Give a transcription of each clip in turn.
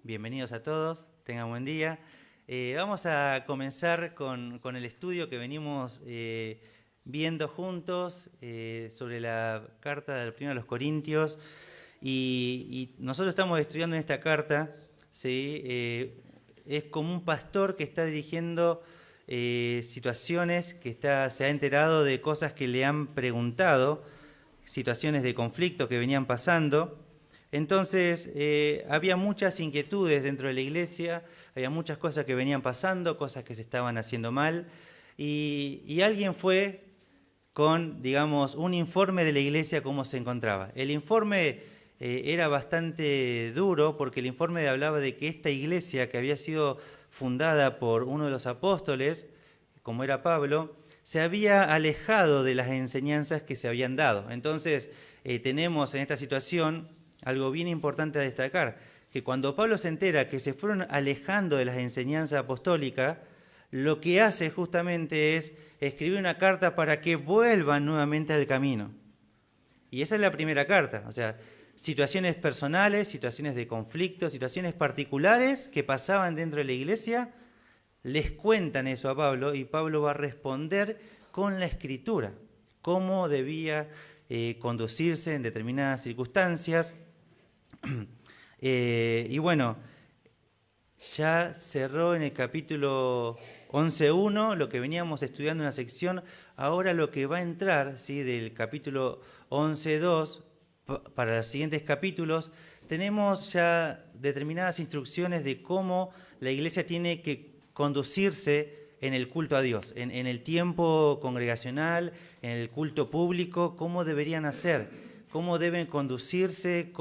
Bienvenidos a todos, tengan buen día. Vamos a comenzar con el estudio que venimos viendo juntos sobre la carta del primero a los Corintios. Y nosotros estamos estudiando en esta carta, ¿sí? Es como un pastor que está dirigiendo situaciones, que se ha enterado de cosas que le han preguntado, situaciones de conflicto que venían pasando. Entonces, había muchas inquietudes dentro de la iglesia, había muchas cosas que venían pasando, cosas que se estaban haciendo mal, y alguien fue con, digamos, un informe de la iglesia cómo se encontraba. El informe era bastante duro porque el informe hablaba de que esta iglesia, que había sido fundada por uno de los apóstoles, como era Pablo, se había alejado de las enseñanzas que se habían dado. Entonces, tenemos en esta situación algo bien importante a destacar, que cuando Pablo se entera que se fueron alejando de las enseñanzas apostólicas, lo que hace justamente es escribir una carta para que vuelvan nuevamente al camino. Y esa es la primera carta, o sea, situaciones personales, situaciones de conflicto, situaciones particulares que pasaban dentro de la iglesia, les cuentan eso a Pablo y Pablo va a responder con la escritura, cómo debía conducirse en determinadas circunstancias. Y bueno, ya cerró en el capítulo 11.1 lo que veníamos estudiando en la sección. Ahora lo que va a entrar, ¿sí?, del capítulo 11.2 para los siguientes capítulos, tenemos ya determinadas instrucciones de cómo la iglesia tiene que conducirse en el culto a Dios, en el tiempo congregacional, en el culto público, cómo deberían hacer, cómo deben conducirse,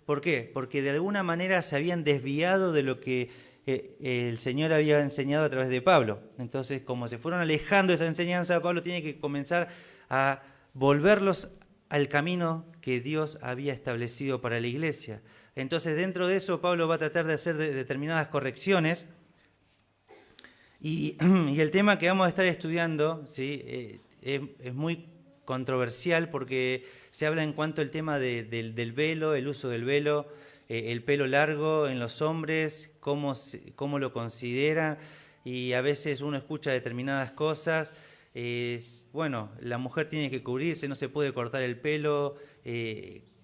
¿por qué? Porque de alguna manera se habían desviado de lo que el Señor había enseñado a través de Pablo. Entonces, como se fueron alejando de esa enseñanza, Pablo tiene que comenzar a volverlos al camino que Dios había establecido para la iglesia. Entonces, dentro de eso, Pablo va a tratar de hacer determinadas correcciones. Y el tema que vamos a estar estudiando, ¿sí?, es muy controversial porque se habla en cuanto al tema del velo, el uso del velo, el pelo largo en los hombres, cómo lo consideran, y a veces uno escucha determinadas cosas. Bueno, la mujer tiene que cubrirse, no se puede cortar el pelo.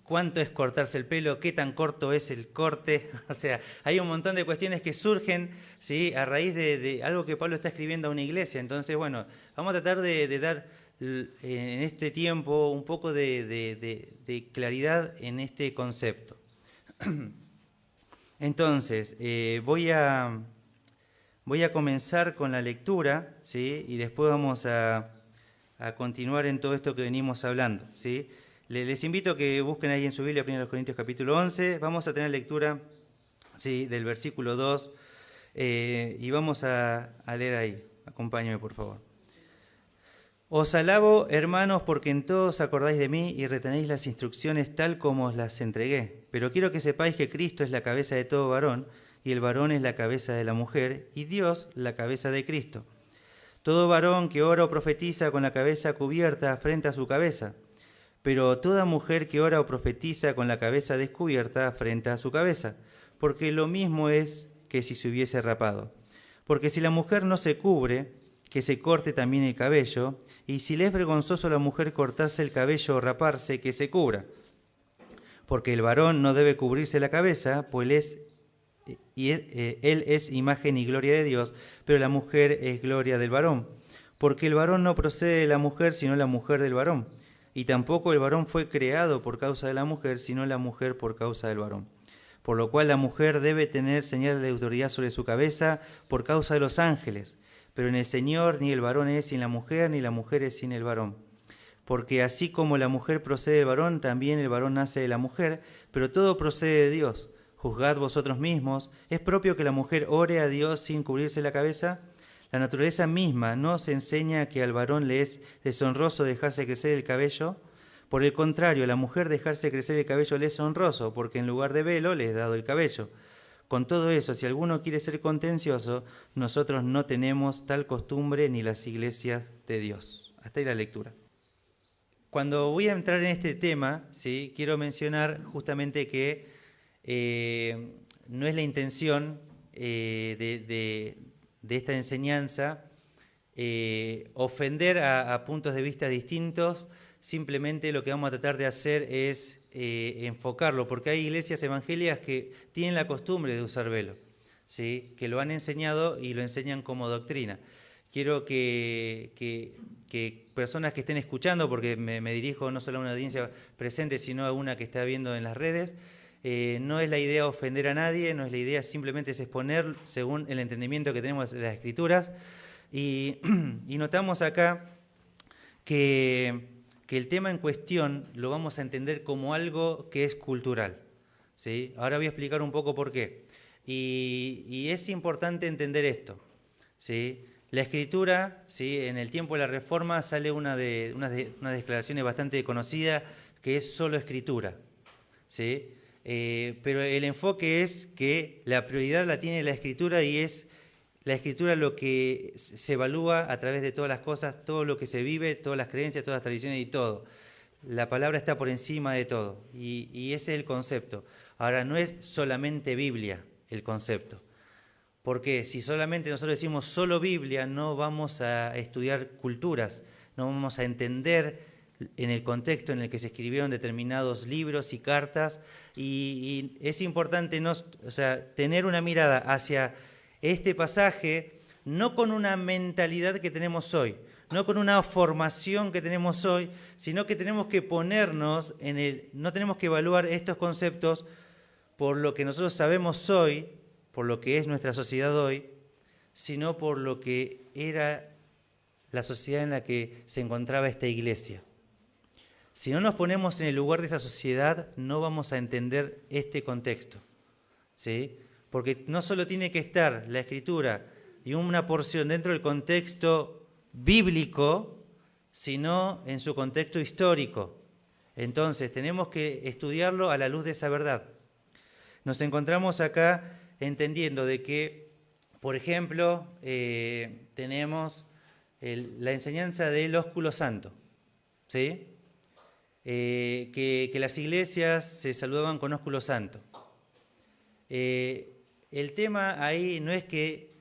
¿Cuánto es cortarse el pelo? ¿Qué tan corto es el corte? O sea, hay un montón de cuestiones que surgen, ¿sí?, a raíz de algo que Pablo está escribiendo a una iglesia. Entonces, bueno, vamos a tratar de dar en este tiempo un poco de claridad en este concepto. Entonces, voy a comenzar con la lectura, ¿sí?, y después vamos a continuar en todo esto que venimos hablando, ¿sí? Les invito a que busquen ahí en su Biblia, 1 Corintios capítulo 11, vamos a tener lectura, ¿sí?, del versículo 2, y vamos a leer ahí. Acompáñame, por favor. Os alabo, hermanos, porque en todo os acordáis de mí y retenéis las instrucciones tal como os las entregué. Pero quiero que sepáis que Cristo es la cabeza de todo varón, y el varón es la cabeza de la mujer, y Dios la cabeza de Cristo. Todo varón que ora o profetiza con la cabeza cubierta frente a su cabeza, pero toda mujer que ora o profetiza con la cabeza descubierta frente a su cabeza, porque lo mismo es que si se hubiese rapado. Porque si la mujer no se cubre, que se corte también el cabello, y si le es vergonzoso a la mujer cortarse el cabello o raparse, que se cubra. Porque el varón no debe cubrirse la cabeza, pues él es imagen y gloria de Dios, pero la mujer es gloria del varón. Porque el varón no procede de la mujer, sino la mujer del varón. Y tampoco el varón fue creado por causa de la mujer, sino la mujer por causa del varón. Por lo cual la mujer debe tener señal de autoridad sobre su cabeza por causa de los ángeles. Pero en el Señor ni el varón es sin la mujer, ni la mujer es sin el varón. Porque así como la mujer procede del varón, también el varón nace de la mujer, pero todo procede de Dios. Juzgad vosotros mismos, ¿es propio que la mujer ore a Dios sin cubrirse la cabeza? La naturaleza misma no se enseña que al varón le es deshonroso dejarse crecer el cabello. Por el contrario, a la mujer dejarse crecer el cabello le es honroso, porque en lugar de velo le es dado el cabello. Con todo eso, si alguno quiere ser contencioso, nosotros no tenemos tal costumbre ni las iglesias de Dios. Hasta ahí la lectura. Cuando voy a entrar en este tema, ¿sí?, quiero mencionar justamente que no es la intención de esta enseñanza ofender a puntos de vista distintos. Simplemente lo que vamos a tratar de hacer es enfocarlo, porque hay iglesias evangélicas que tienen la costumbre de usar velo, ¿sí? Que lo han enseñado y lo enseñan como doctrina. Quiero que personas que estén escuchando, porque me dirijo no solo a una audiencia presente, sino a una que está viendo en las redes, no es la idea ofender a nadie, no es la idea, simplemente es exponer según el entendimiento que tenemos de las Escrituras. Y notamos acá que el tema en cuestión lo vamos a entender como algo que es cultural, ¿sí? Ahora voy a explicar un poco por qué. Y es importante entender esto, ¿sí? La Escritura, ¿sí? En el tiempo de la Reforma sale unas declaraciones bastante conocidas, que es solo Escritura, ¿sí? Pero el enfoque es que la prioridad la tiene la Escritura, y es la Escritura lo que se evalúa a través de todas las cosas, todo lo que se vive, todas las creencias, todas las tradiciones y todo. La palabra está por encima de todo, y ese es el concepto. Ahora, no es solamente Biblia el concepto, porque si solamente nosotros decimos solo Biblia, no vamos a estudiar culturas, no vamos a entender en el contexto en el que se escribieron determinados libros y cartas, y es importante tener una mirada hacia este pasaje, no con una mentalidad que tenemos hoy, no con una formación que tenemos hoy, sino que tenemos que ponernos no tenemos que evaluar estos conceptos por lo que nosotros sabemos hoy, por lo que es nuestra sociedad hoy, sino por lo que era la sociedad en la que se encontraba esta iglesia. Si no nos ponemos en el lugar de esa sociedad, no vamos a entender este contexto, ¿sí? Porque no solo tiene que estar la Escritura y una porción dentro del contexto bíblico, sino en su contexto histórico. Entonces, tenemos que estudiarlo a la luz de esa verdad. Nos encontramos acá entendiendo de que, por ejemplo, tenemos la enseñanza del ósculo santo, ¿sí? Que las iglesias se saludaban con ósculo santo. El tema ahí no es que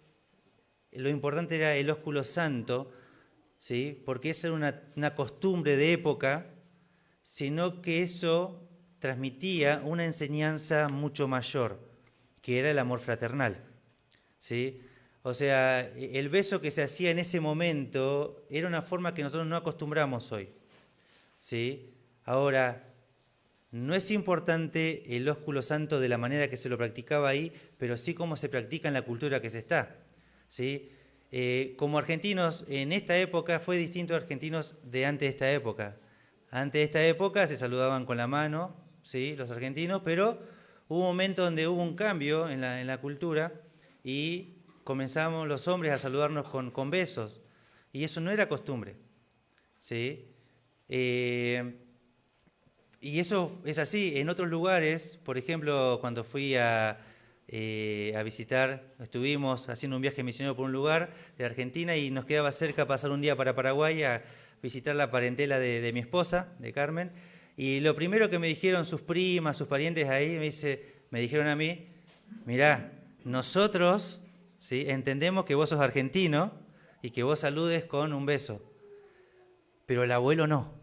lo importante era el ósculo santo, ¿sí? Porque esa era una costumbre de época, sino que eso transmitía una enseñanza mucho mayor, que era el amor fraternal, ¿sí? O sea, el beso que se hacía en ese momento era una forma que nosotros no acostumbramos hoy, ¿sí? Ahora, no es importante el ósculo santo de la manera que se lo practicaba ahí, pero sí cómo se practica en la cultura que se está, ¿sí? Como argentinos, en esta época fue distinto a argentinos de antes de esta época. Antes de esta época se saludaban con la mano, ¿sí? Los argentinos, pero hubo un momento donde hubo un cambio en la cultura y comenzamos los hombres a saludarnos con besos, y eso no era costumbre, ¿sí? Y eso es así. En otros lugares, por ejemplo, cuando fui a visitar, estuvimos haciendo un viaje misionero por un lugar de Argentina y nos quedaba cerca pasar un día para Paraguay a visitar la parentela de mi esposa, de Carmen, y lo primero que me dijeron sus primas, sus parientes ahí, me dijeron a mí: mirá, nosotros, ¿sí?, entendemos que vos sos argentino y que vos saludes con un beso, pero el abuelo no.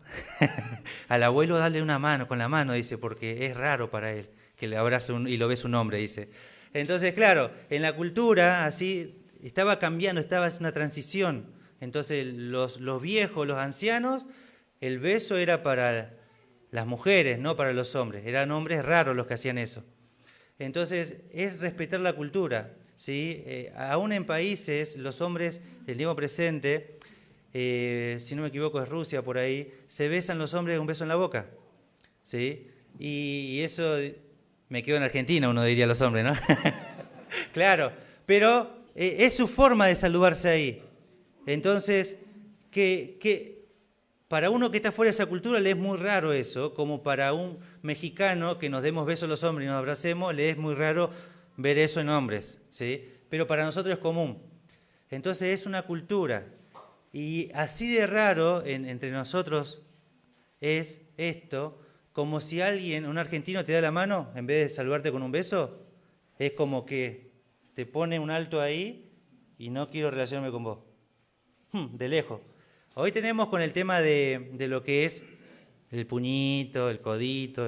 Al abuelo dale una mano, con la mano, dice, porque es raro para él que le abrace y lo ve su nombre, dice. Entonces, claro, en la cultura así estaba cambiando, estaba en una transición. Entonces, los viejos, los ancianos, el beso era para las mujeres, no para los hombres. Eran hombres raros los que hacían eso. Entonces, es respetar la cultura, ¿sí? Aún en países, los hombres del tiempo presente, si no me equivoco es Rusia por ahí, se besan los hombres un beso en la boca, ¿sí? Y eso me quedo en Argentina, uno diría los hombres, ¿no? Claro, pero es su forma de saludarse ahí. Entonces, que para uno que está fuera de esa cultura le es muy raro eso, como para un mexicano que nos demos besos los hombres y nos abracemos, le es muy raro ver eso en hombres, ¿sí? Pero para nosotros es común. Entonces es una cultura. Y así de raro entre nosotros es esto, como si alguien, un argentino, te da la mano en vez de saludarte con un beso. es como que te pone un alto ahí y no quiero relacionarme con vos. De lejos. Hoy tenemos con el tema de lo que es el puñito, el codito,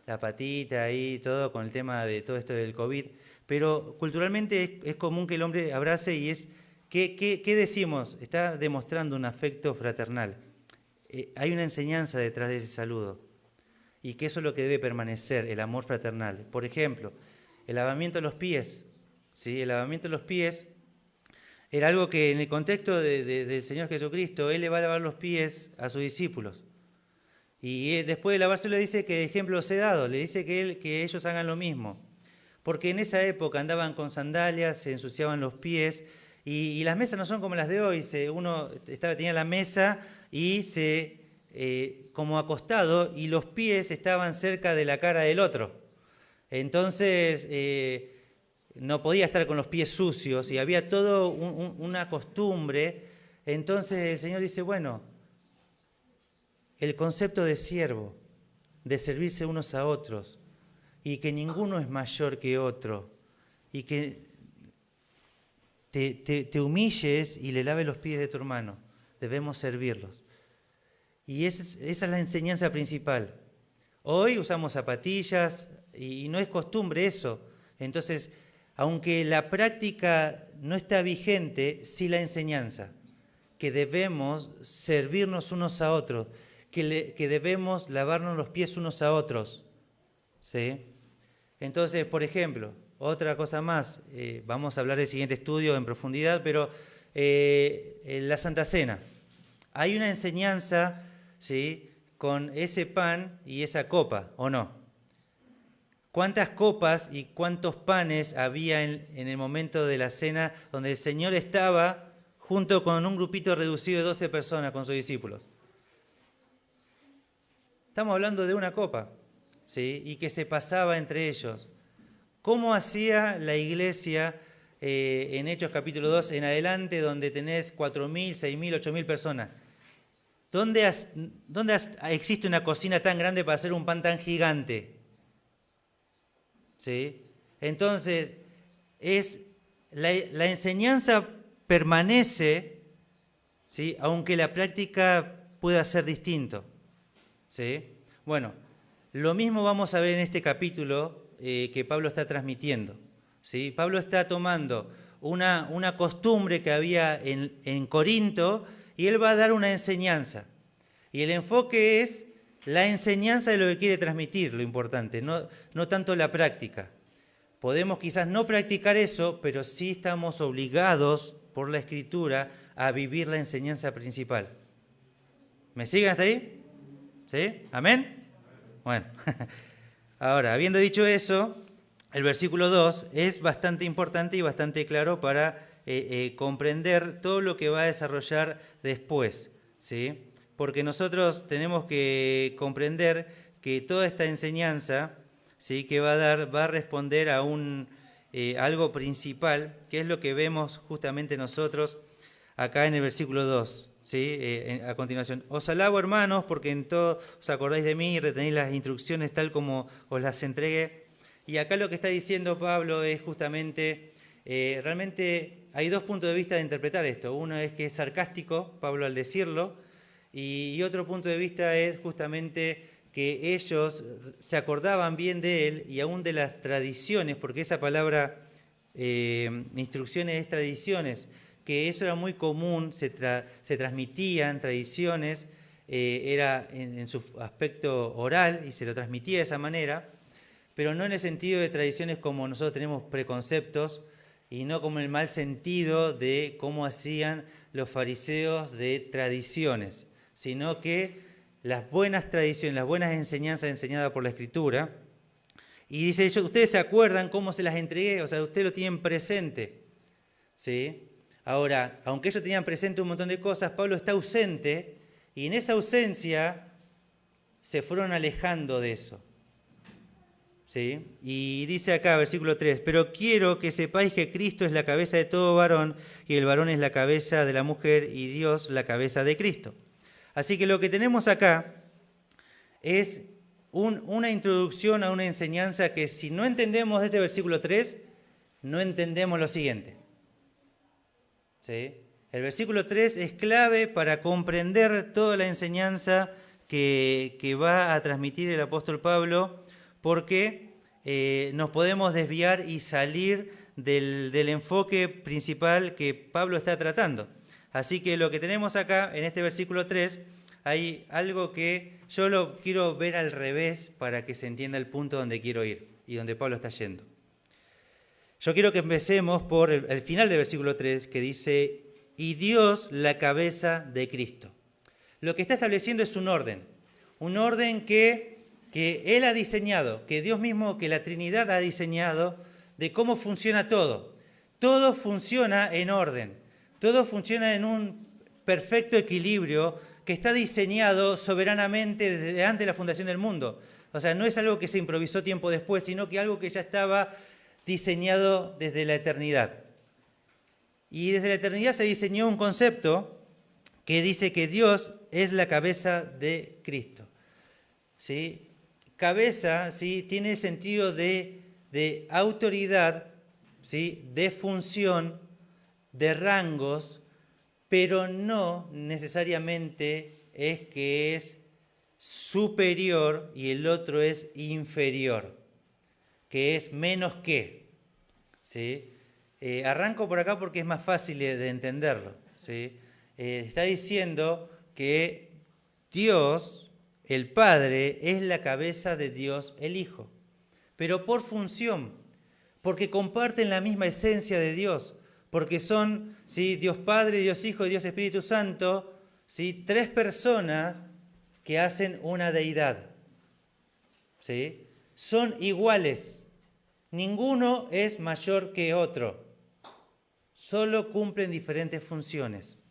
la patita ahí, todo con el tema de todo esto del COVID. Pero culturalmente es común que el hombre abrace y es, ¿qué decimos? Está demostrando un afecto fraternal. Hay una enseñanza detrás de ese saludo y que eso es lo que debe permanecer, el amor fraternal. Por ejemplo, el lavamiento de los pies. ¿Sí? El lavamiento de los pies era algo que en el contexto del Señor Jesucristo, Él le va a lavar los pies a sus discípulos. Y después de lavarse le dice que ejemplo os he dado, le dice que ellos hagan lo mismo. Porque en esa época andaban con sandalias, se ensuciaban los pies, y las mesas no son como las de hoy. Uno tenía la mesa y como acostado, y los pies estaban cerca de la cara del otro. Entonces no podía estar con los pies sucios y había todo una costumbre. Entonces el Señor dice, bueno, el concepto de siervo, de servirse unos a otros, y que ninguno es mayor que otro, y que te humilles y le laves los pies de tu hermano, debemos servirlos. Y esa es la enseñanza principal. Hoy usamos zapatillas y no es costumbre eso. Entonces, aunque la práctica no está vigente, sí la enseñanza, que debemos servirnos unos a otros, que debemos lavarnos los pies unos a otros. ¿Sí? Entonces, por ejemplo, otra cosa más, vamos a hablar del siguiente estudio en profundidad, pero en la Santa Cena. Hay una enseñanza, ¿sí?, con ese pan y esa copa, ¿o no? ¿Cuántas copas y cuántos panes había en el momento de la cena donde el Señor estaba junto con un grupito reducido de 12 personas con sus discípulos? Estamos hablando de una copa, ¿sí?, y que se pasaba entre ellos. ¿Cómo hacía la iglesia en Hechos capítulo 2 en adelante, donde tenés 4.000, 6.000, 8.000 personas? ¿Dónde existe una cocina tan grande para hacer un pan tan gigante? ¿Sí? Entonces, la enseñanza permanece, ¿sí?, aunque la práctica pueda ser distinto. ¿Sí? Bueno, lo mismo vamos a ver en este capítulo que Pablo está transmitiendo. ¿Sí? Pablo está tomando una costumbre que había en Corinto y él va a dar una enseñanza. Y el enfoque es la enseñanza de lo que quiere transmitir, lo importante, no tanto la práctica. Podemos quizás no practicar eso, pero sí estamos obligados por la Escritura a vivir la enseñanza principal. ¿Me siguen hasta ahí? ¿Sí? ¿Amén? Bueno, ahora, habiendo dicho eso, el versículo 2 es bastante importante y bastante claro para comprender todo lo que va a desarrollar después, ¿sí? Porque nosotros tenemos que comprender que toda esta enseñanza, ¿sí?, que va a responder a algo principal, que es lo que vemos justamente nosotros acá en el versículo 2. ¿Sí? A continuación, os alabo, hermanos, porque en todo os acordáis de mí y retenéis las instrucciones tal como os las entregué. Y acá lo que está diciendo Pablo es justamente, realmente hay dos puntos de vista de interpretar esto. Uno es que es sarcástico, Pablo, al decirlo, y otro punto de vista es justamente que ellos se acordaban bien de él y aún de las tradiciones, porque esa palabra instrucciones es tradiciones, que eso era muy común, se transmitían tradiciones, era en su aspecto oral y se lo transmitía de esa manera, pero no en el sentido de tradiciones como nosotros tenemos preconceptos y no como en el mal sentido de cómo hacían los fariseos de tradiciones, sino que las buenas tradiciones, las buenas enseñanzas enseñadas por la Escritura. Y dice, ustedes se acuerdan cómo se las entregué, o sea, ustedes lo tienen presente, ¿sí? Ahora, aunque ellos tenían presente un montón de cosas, Pablo está ausente y en esa ausencia se fueron alejando de eso. ¿Sí? Y dice acá, versículo 3, pero quiero que sepáis que Cristo es la cabeza de todo varón y el varón es la cabeza de la mujer y Dios la cabeza de Cristo. Así que lo que tenemos acá es una introducción a una enseñanza que si no entendemos este versículo 3, no entendemos lo siguiente. ¿Sí? El versículo 3 es clave para comprender toda la enseñanza que va a transmitir el apóstol Pablo, porque nos podemos desviar y salir del enfoque principal que Pablo está tratando. Así que lo que tenemos acá, en este versículo 3, hay algo que yo lo quiero ver al revés para que se entienda el punto donde quiero ir y donde Pablo está yendo. Yo quiero que empecemos por el final del versículo 3, que dice, y Dios la cabeza de Cristo. Lo que está estableciendo es un orden que Él ha diseñado, que Dios mismo, que la Trinidad ha diseñado, de cómo funciona todo. Todo funciona en orden, todo funciona en un perfecto equilibrio que está diseñado soberanamente desde antes de la fundación del mundo. O sea, no es algo que se improvisó tiempo después, sino que algo que ya estaba diseñado desde la eternidad. Y desde la eternidad se diseñó un concepto que dice que Dios es la cabeza de Cristo. ¿Sí? Cabeza, ¿sí?, tiene sentido de autoridad, ¿sí?, de función, de rangos, pero no necesariamente es que es superior y el otro es inferior, que es menos que. ¿Sí? Arranco por acá porque es más fácil de entenderlo. ¿Sí? Está diciendo que Dios, el Padre, es la cabeza de Dios, el Hijo, pero por función, porque comparten la misma esencia de Dios, porque son, ¿sí?, Dios Padre, Dios Hijo y Dios Espíritu Santo, ¿sí?, tres personas que hacen una deidad. ¿Sí? Son iguales, ninguno es mayor que otro, solo cumplen diferentes funciones.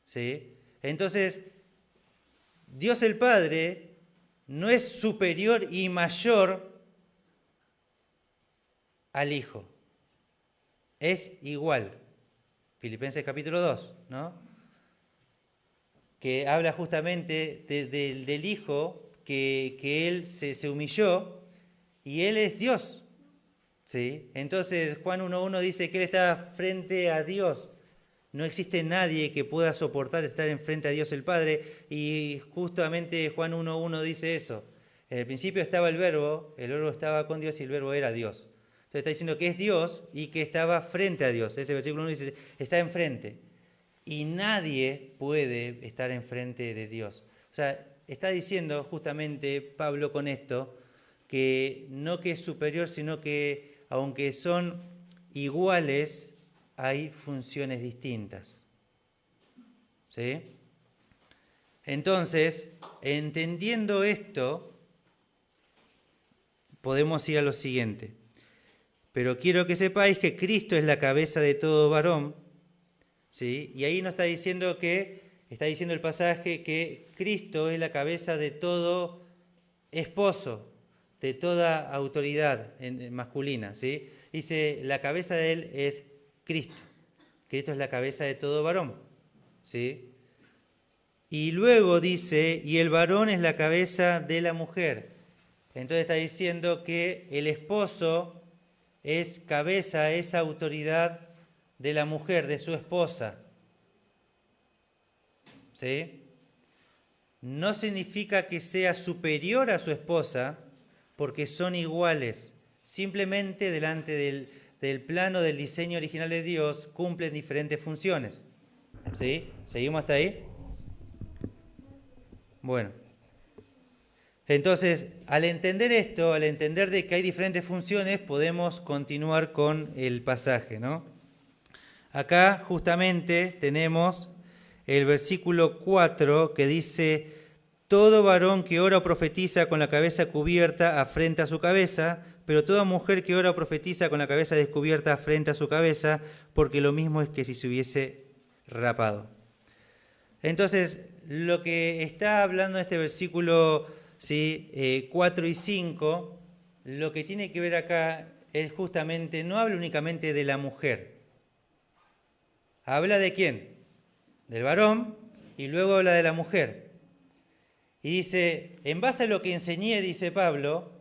¿Sí? Entonces, Dios el Padre no es superior y mayor al Hijo, es igual. Filipenses capítulo 2, ¿no?, que habla justamente del Hijo, que Él se humilló y Él es Dios. ¿Sí? Entonces Juan 1.1 dice que Él está frente a Dios. No existe nadie que pueda soportar estar enfrente a Dios el Padre, y justamente Juan 1.1 dice eso. En el principio estaba el Verbo estaba con Dios y el Verbo era Dios. Entonces está diciendo que es Dios y que estaba frente a Dios. Ese versículo 1 dice, está enfrente. Y nadie puede estar enfrente de Dios. O sea, está diciendo justamente Pablo con esto, que no que es superior, sino que aunque son iguales, hay funciones distintas. ¿Sí? Entonces, entendiendo esto, podemos ir a lo siguiente. Pero quiero que sepáis que Cristo es la cabeza de todo varón. ¿Sí? Y ahí nos está diciendo el pasaje que Cristo es la cabeza de todo esposo, de toda autoridad masculina. ¿Sí? Dice, la cabeza de él es Cristo. Cristo es la cabeza de todo varón. ¿Sí? Y luego dice, y el varón es la cabeza de la mujer. Entonces está diciendo que el esposo es cabeza, es autoridad de la mujer, de su esposa. ¿Sí? No significa que sea superior a su esposa, porque son iguales. Simplemente delante del plano del diseño original de Dios cumplen diferentes funciones. ¿Sí? ¿Seguimos hasta ahí? Bueno. Entonces, al entender esto, al entender de que hay diferentes funciones, podemos continuar con el pasaje, ¿no? Acá justamente tenemos el versículo 4 que dice, todo varón que ora o profetiza con la cabeza cubierta afrenta su cabeza, pero toda mujer que ora o profetiza con la cabeza descubierta afrenta su cabeza, porque lo mismo es que si se hubiese rapado. Entonces, lo que está hablando este versículo, ¿sí?, 4 y 5, lo que tiene que ver acá es justamente, no habla únicamente de la mujer. ¿Habla de quién? Del varón, y luego habla de la mujer. Y dice, en base a lo que enseñé, dice Pablo,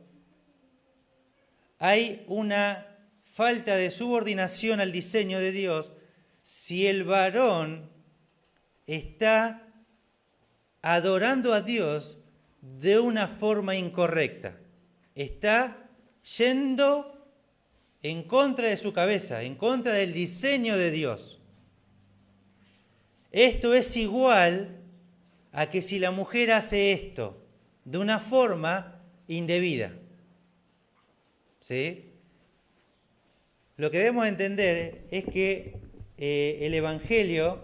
hay una falta de subordinación al diseño de Dios si el varón está adorando a Dios de una forma incorrecta. Está yendo en contra de su cabeza, en contra del diseño de Dios. Esto es igual a que si la mujer hace esto de una forma indebida. ¿Sí? Lo que debemos entender es que el Evangelio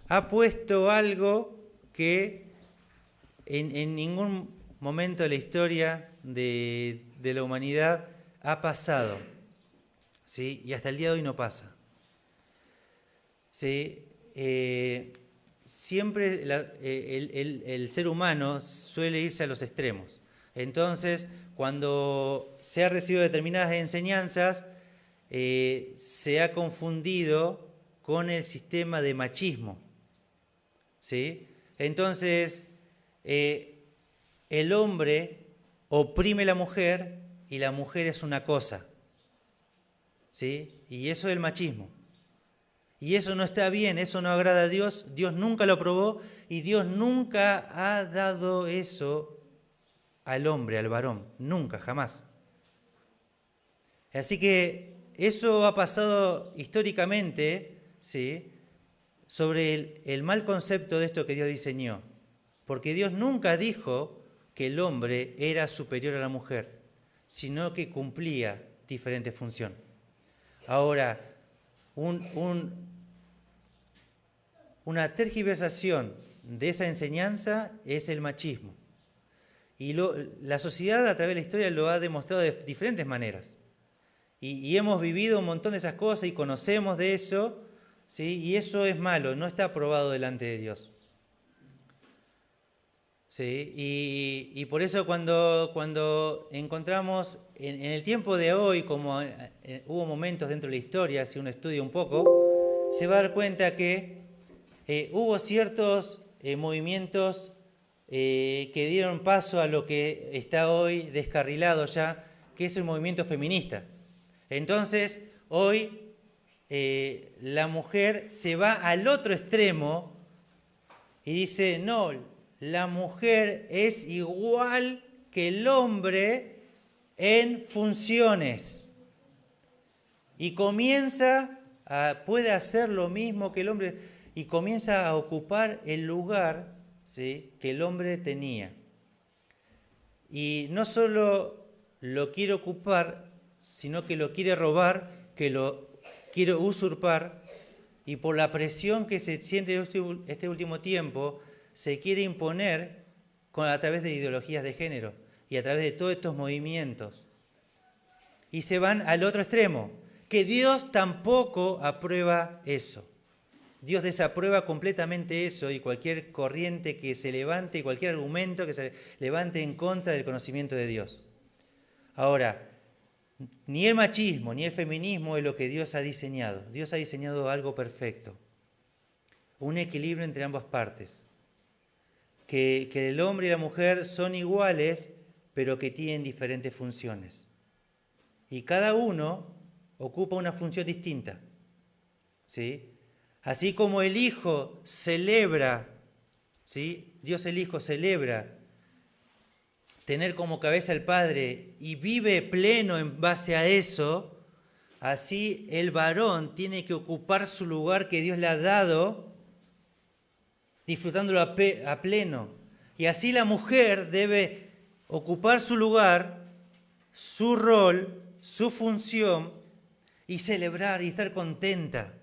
ha puesto algo que en ningún momento de la historia de la humanidad ha pasado, ¿sí? Y hasta el día de hoy no pasa. ¿Sí? Siempre el ser humano suele irse a los extremos. Entonces, cuando se ha recibido determinadas enseñanzas, se ha confundido con el sistema de machismo. ¿Sí? Entonces, el hombre oprime a la mujer y la mujer es una cosa. ¿Sí? Y eso es el machismo. Y eso no está bien, eso no agrada a Dios, Dios nunca lo aprobó y Dios nunca ha dado eso al hombre, al varón, nunca, jamás. Así que eso ha pasado históricamente, ¿sí?, sobre el mal concepto de esto que Dios diseñó, porque Dios nunca dijo que el hombre era superior a la mujer, sino que cumplía diferente función. Ahora, una tergiversación de esa enseñanza es el machismo. Y la sociedad a través de la historia lo ha demostrado de diferentes maneras. Y hemos vivido un montón de esas cosas y conocemos de eso, ¿sí? Y eso es malo, no está aprobado delante de Dios. ¿Sí? Y por eso cuando encontramos en el tiempo de hoy, como hubo momentos dentro de la historia, si uno estudia un poco, se va a dar cuenta que hubo ciertos movimientos que dieron paso a lo que está hoy descarrilado ya, que es el movimiento feminista. Entonces, hoy la mujer se va al otro extremo y dice, no, la mujer es igual que el hombre en funciones. Y puede hacer lo mismo que el hombre, y comienza a ocupar el lugar, ¿sí?, que el hombre tenía. Y no solo lo quiere ocupar, sino que lo quiere robar, que lo quiere usurpar, y por la presión que se siente en este último tiempo, se quiere imponer a través de ideologías de género y a través de todos estos movimientos. Y se van al otro extremo, que Dios tampoco aprueba eso. Dios desaprueba completamente eso y cualquier corriente que se levante y cualquier argumento que se levante en contra del conocimiento de Dios. Ahora, ni el machismo ni el feminismo es lo que Dios ha diseñado. Dios ha diseñado algo perfecto, un equilibrio entre ambas partes. Que el hombre y la mujer son iguales, pero que tienen diferentes funciones. Y cada uno ocupa una función distinta. ¿Sí? Así como el Hijo celebra, ¿sí?, Dios el Hijo celebra tener como cabeza al Padre y vive pleno en base a eso, así el varón tiene que ocupar su lugar que Dios le ha dado, disfrutándolo a pleno. Y así la mujer debe ocupar su lugar, su rol, su función y celebrar y estar contenta.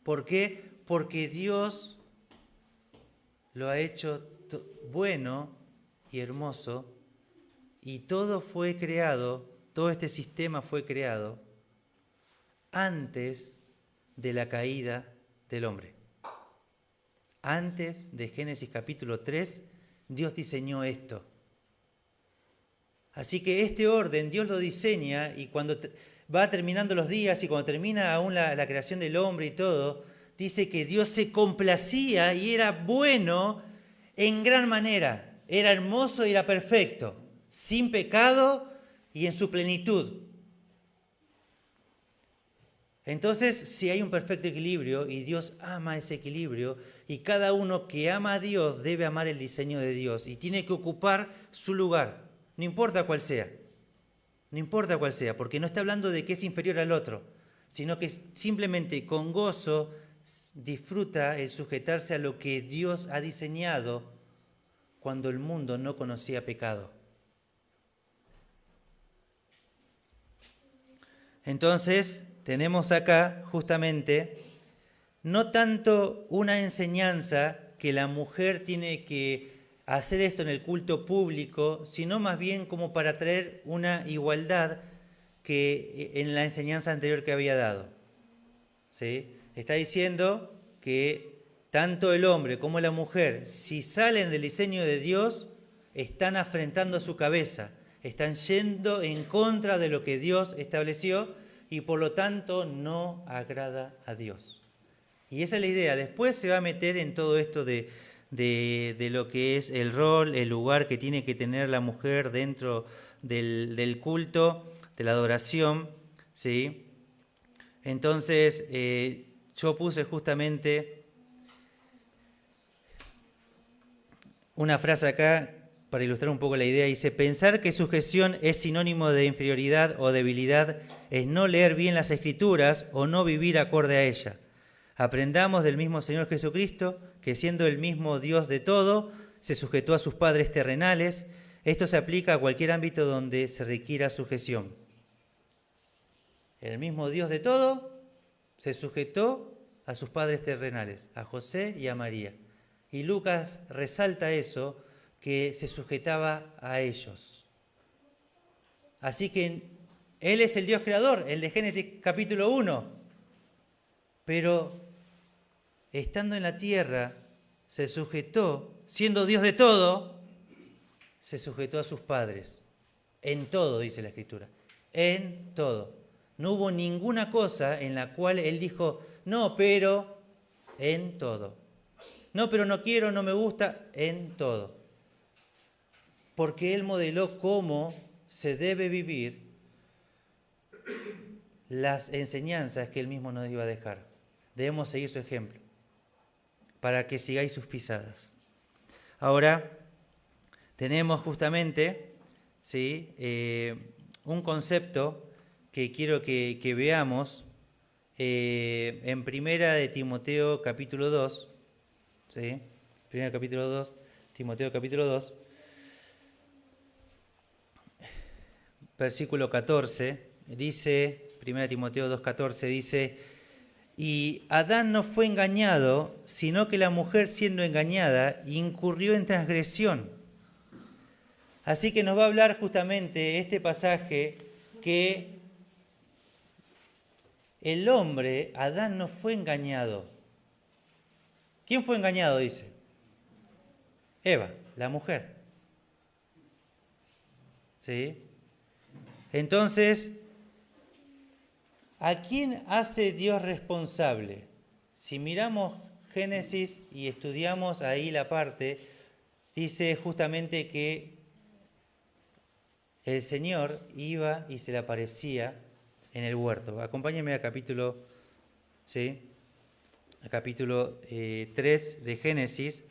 ¿Por qué? Porque Dios lo ha hecho bueno y hermoso y todo fue creado, todo este sistema fue creado antes de la caída del hombre. Antes de Génesis capítulo 3, Dios diseñó esto. Así que este orden Dios lo diseña y cuando va terminando los días y cuando termina aún la creación del hombre y todo, dice que Dios se complacía y era bueno en gran manera. Era hermoso y era perfecto, sin pecado y en su plenitud. Entonces, si hay un perfecto equilibrio y Dios ama ese equilibrio, y cada uno que ama a Dios debe amar el diseño de Dios y tiene que ocupar su lugar, no importa cuál sea, no importa cuál sea, porque no está hablando de que es inferior al otro, sino que simplemente con gozo disfruta el sujetarse a lo que Dios ha diseñado cuando el mundo no conocía pecado. Entonces, tenemos acá justamente no tanto una enseñanza que la mujer tiene que hacer esto en el culto público, sino más bien como para traer una igualdad que en la enseñanza anterior que había dado. ¿Sí? Está diciendo que tanto el hombre como la mujer, si salen del diseño de Dios, están afrentando su cabeza, están yendo en contra de lo que Dios estableció y por lo tanto no agrada a Dios. Y esa es la idea. Después se va a meter en todo esto de lo que es el rol, el lugar que tiene que tener la mujer dentro del culto, de la adoración, ¿sí? Entonces, yo puse justamente una frase acá para ilustrar un poco la idea. Dice, pensar que sujeción es sinónimo de inferioridad o debilidad es no leer bien las Escrituras o no vivir acorde a ella. Aprendamos del mismo Señor Jesucristo, que siendo el mismo Dios de todo, se sujetó a sus padres terrenales. Esto se aplica a cualquier ámbito donde se requiera sujeción. El mismo Dios de todo se sujetó a sus padres terrenales, a José y a María. Y Lucas resalta eso, que se sujetaba a ellos. Así que Él es el Dios creador, el de Génesis capítulo 1. Pero estando en la tierra, se sujetó, siendo Dios de todo, se sujetó a sus padres. En todo, dice la Escritura. En todo. No hubo ninguna cosa en la cual Él dijo, no, pero en todo. No, pero no quiero, no me gusta, en todo. Porque Él modeló cómo se debe vivir las enseñanzas que Él mismo nos iba a dejar. Debemos seguir su ejemplo para que sigáis sus pisadas. Ahora, tenemos justamente, ¿sí?, un concepto que quiero que veamos en Primera de Timoteo capítulo 2, ¿sí? Primera capítulo 2, Timoteo capítulo 2, versículo 14, dice, 1 Timoteo 2:14, dice, y Adán no fue engañado, sino que la mujer siendo engañada incurrió en transgresión. Así que nos va a hablar justamente este pasaje que el hombre, Adán, no fue engañado. ¿Quién fue engañado? Dice Eva, la mujer. ¿Sí? Entonces, ¿a quién hace Dios responsable? Si miramos Génesis y estudiamos ahí la parte, dice justamente que el Señor iba y se le aparecía en el huerto. Acompáñenme al capítulo, ¿sí?, al capítulo 3 de Génesis,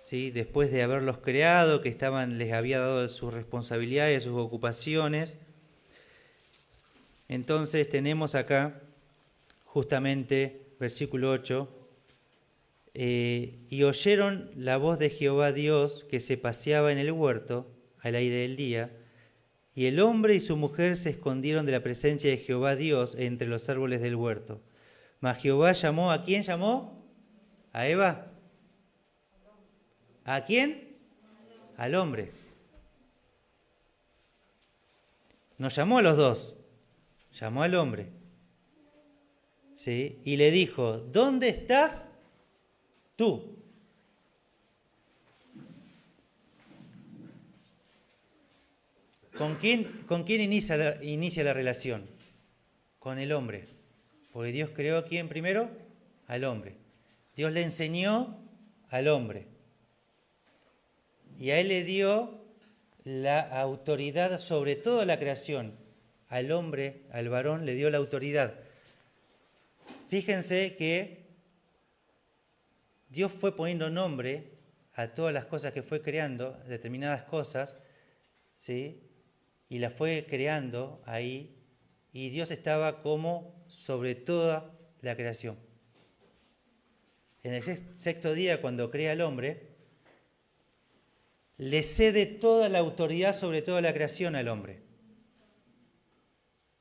¿sí?, después de haberlos creado, que les había dado sus responsabilidades, sus ocupaciones. Entonces tenemos acá justamente versículo 8, y oyeron la voz de Jehová Dios que se paseaba en el huerto al aire del día, y el hombre y su mujer se escondieron de la presencia de Jehová Dios entre los árboles del huerto. Mas Jehová llamó, ¿a quién llamó? ¿A Eva? ¿A quién? Al hombre. No llamó a los dos, llamó al hombre. ¿Sí? Y le dijo, ¿dónde estás tú? ¿Con quién inicia la relación? Con el hombre. Porque Dios creó ¿a quién primero? al hombre. Dios le enseñó al hombre. Y a él le dio la autoridad sobre toda la creación. Al hombre, al varón, le dio la autoridad. Fíjense que Dios fue poniendo nombre a todas las cosas que fue creando, determinadas cosas, ¿sí? Y las fue creando ahí, y Dios estaba como sobre toda la creación. En el sexto día, cuando crea al hombre, le cede toda la autoridad sobre toda la creación al hombre.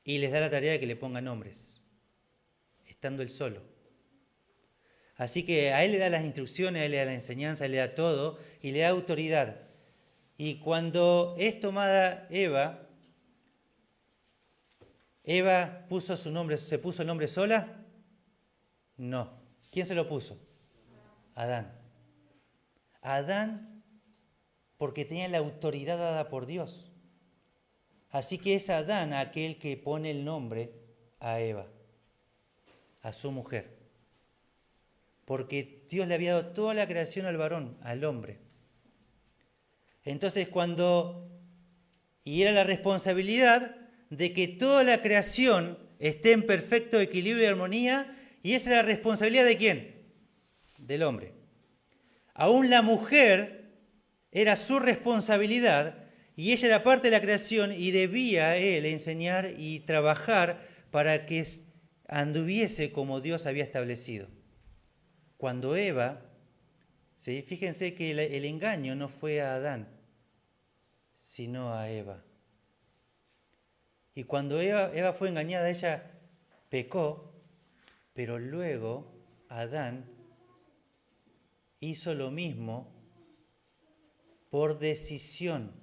Y les da la tarea de que le pongan nombres, estando él solo. Así que a él le da las instrucciones, a él le da la enseñanza, a él le da todo y le da autoridad. Y cuando es tomada Eva, ¿Eva puso su nombre, se puso el nombre sola? No. ¿Quién se lo puso? Adán. Adán, porque tenía la autoridad dada por Dios. Así que es Adán aquel que pone el nombre a Eva, a su mujer. Porque Dios le había dado toda la creación al varón, al hombre. Entonces y era la responsabilidad de que toda la creación esté en perfecto equilibrio y armonía, y esa era la responsabilidad ¿de quién? Del hombre. Aún la mujer era su responsabilidad, y ella era parte de la creación, y debía él enseñar y trabajar para que anduviese como Dios había establecido. Cuando Eva, ¿sí? Fíjense que el engaño no fue a Adán, sino a Eva. Y cuando Eva fue engañada, ella pecó, pero luego Adán hizo lo mismo por decisión.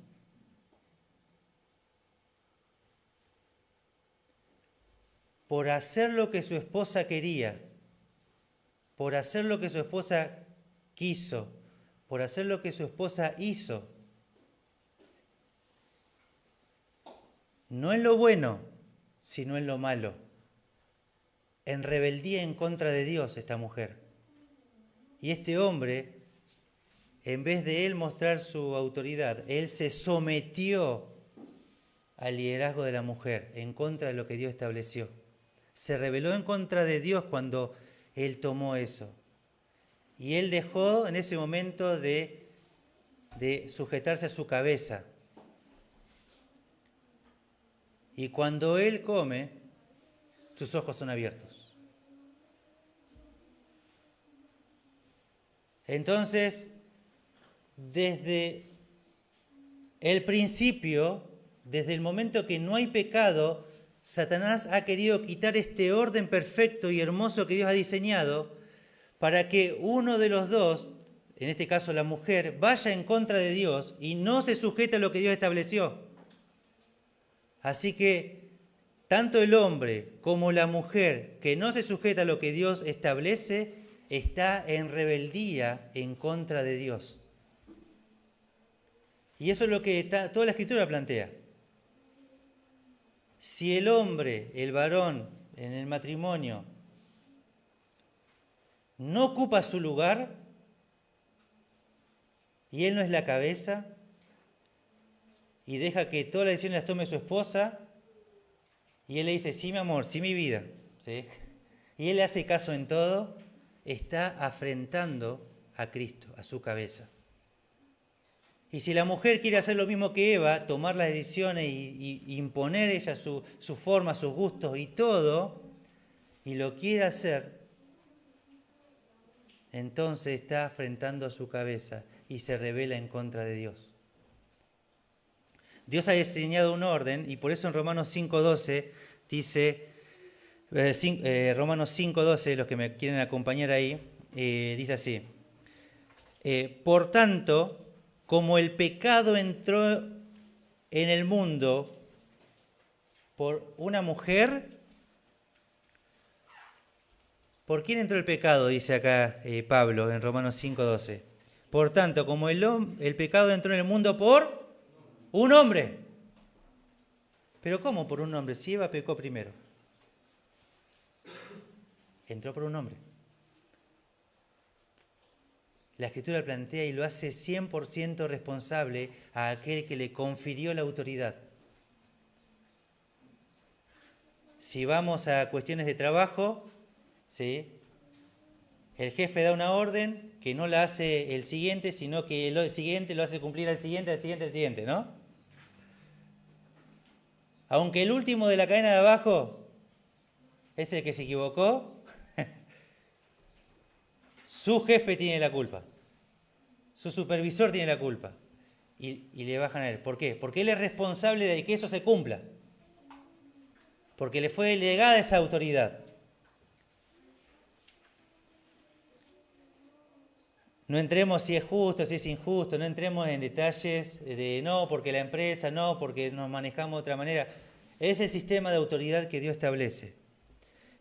Por hacer lo que su esposa quería, por hacer lo que su esposa quiso, por hacer lo que su esposa hizo. No en lo bueno, sino en lo malo. En rebeldía en contra de Dios esta mujer. Y este hombre, en vez de él mostrar su autoridad, él se sometió al liderazgo de la mujer en contra de lo que Dios estableció. Se rebeló en contra de Dios cuando él tomó eso. Y él dejó en ese momento de sujetarse a su cabeza. Y cuando él come, sus ojos son abiertos. Entonces, desde el principio, desde el momento que no hay pecado, Satanás ha querido quitar este orden perfecto y hermoso que Dios ha diseñado para que uno de los dos, en este caso la mujer, vaya en contra de Dios y no se sujete a lo que Dios estableció. Así que tanto el hombre como la mujer que no se sujeta a lo que Dios establece está en rebeldía en contra de Dios. Y eso es lo que toda la Escritura plantea. Si el hombre, el varón, en el matrimonio, no ocupa su lugar y él no es la cabeza y deja que todas las decisiones las tome su esposa y él le dice, sí mi amor, sí mi vida, ¿sí? Y él le hace caso en todo, está afrentando a Cristo, a su cabeza. Y si la mujer quiere hacer lo mismo que Eva, tomar las decisiones y imponer ella su forma, sus gustos y todo, y lo quiere hacer, entonces está afrentando a su cabeza y se rebela en contra de Dios. Dios ha diseñado un orden y por eso en Romanos 5.12 dice, Romanos 5.12, los que me quieren acompañar ahí, dice así, por tanto, como el pecado entró en el mundo por una mujer, ¿por quién entró el pecado? Dice acá Pablo en Romanos 5.12. Por tanto, como el pecado entró en el mundo por un hombre. ¿Pero cómo por un hombre? Si Eva pecó primero. Entró por un hombre. La Escritura plantea y lo hace 100% responsable a aquel que le confirió la autoridad. Si vamos a cuestiones de trabajo, ¿sí?, el jefe da una orden que no la hace el siguiente, sino que el siguiente lo hace cumplir al siguiente, al siguiente, al siguiente, ¿no? Aunque el último de la cadena de abajo es el que se equivocó, su jefe tiene la culpa. Su supervisor tiene la culpa. Y le bajan a él. ¿Por qué? Porque él es responsable de que eso se cumpla. Porque le fue delegada esa autoridad. No entremos si es justo, si es injusto, no entremos en detalles de no, porque la empresa, no, porque nos manejamos de otra manera. Es el sistema de autoridad que Dios establece.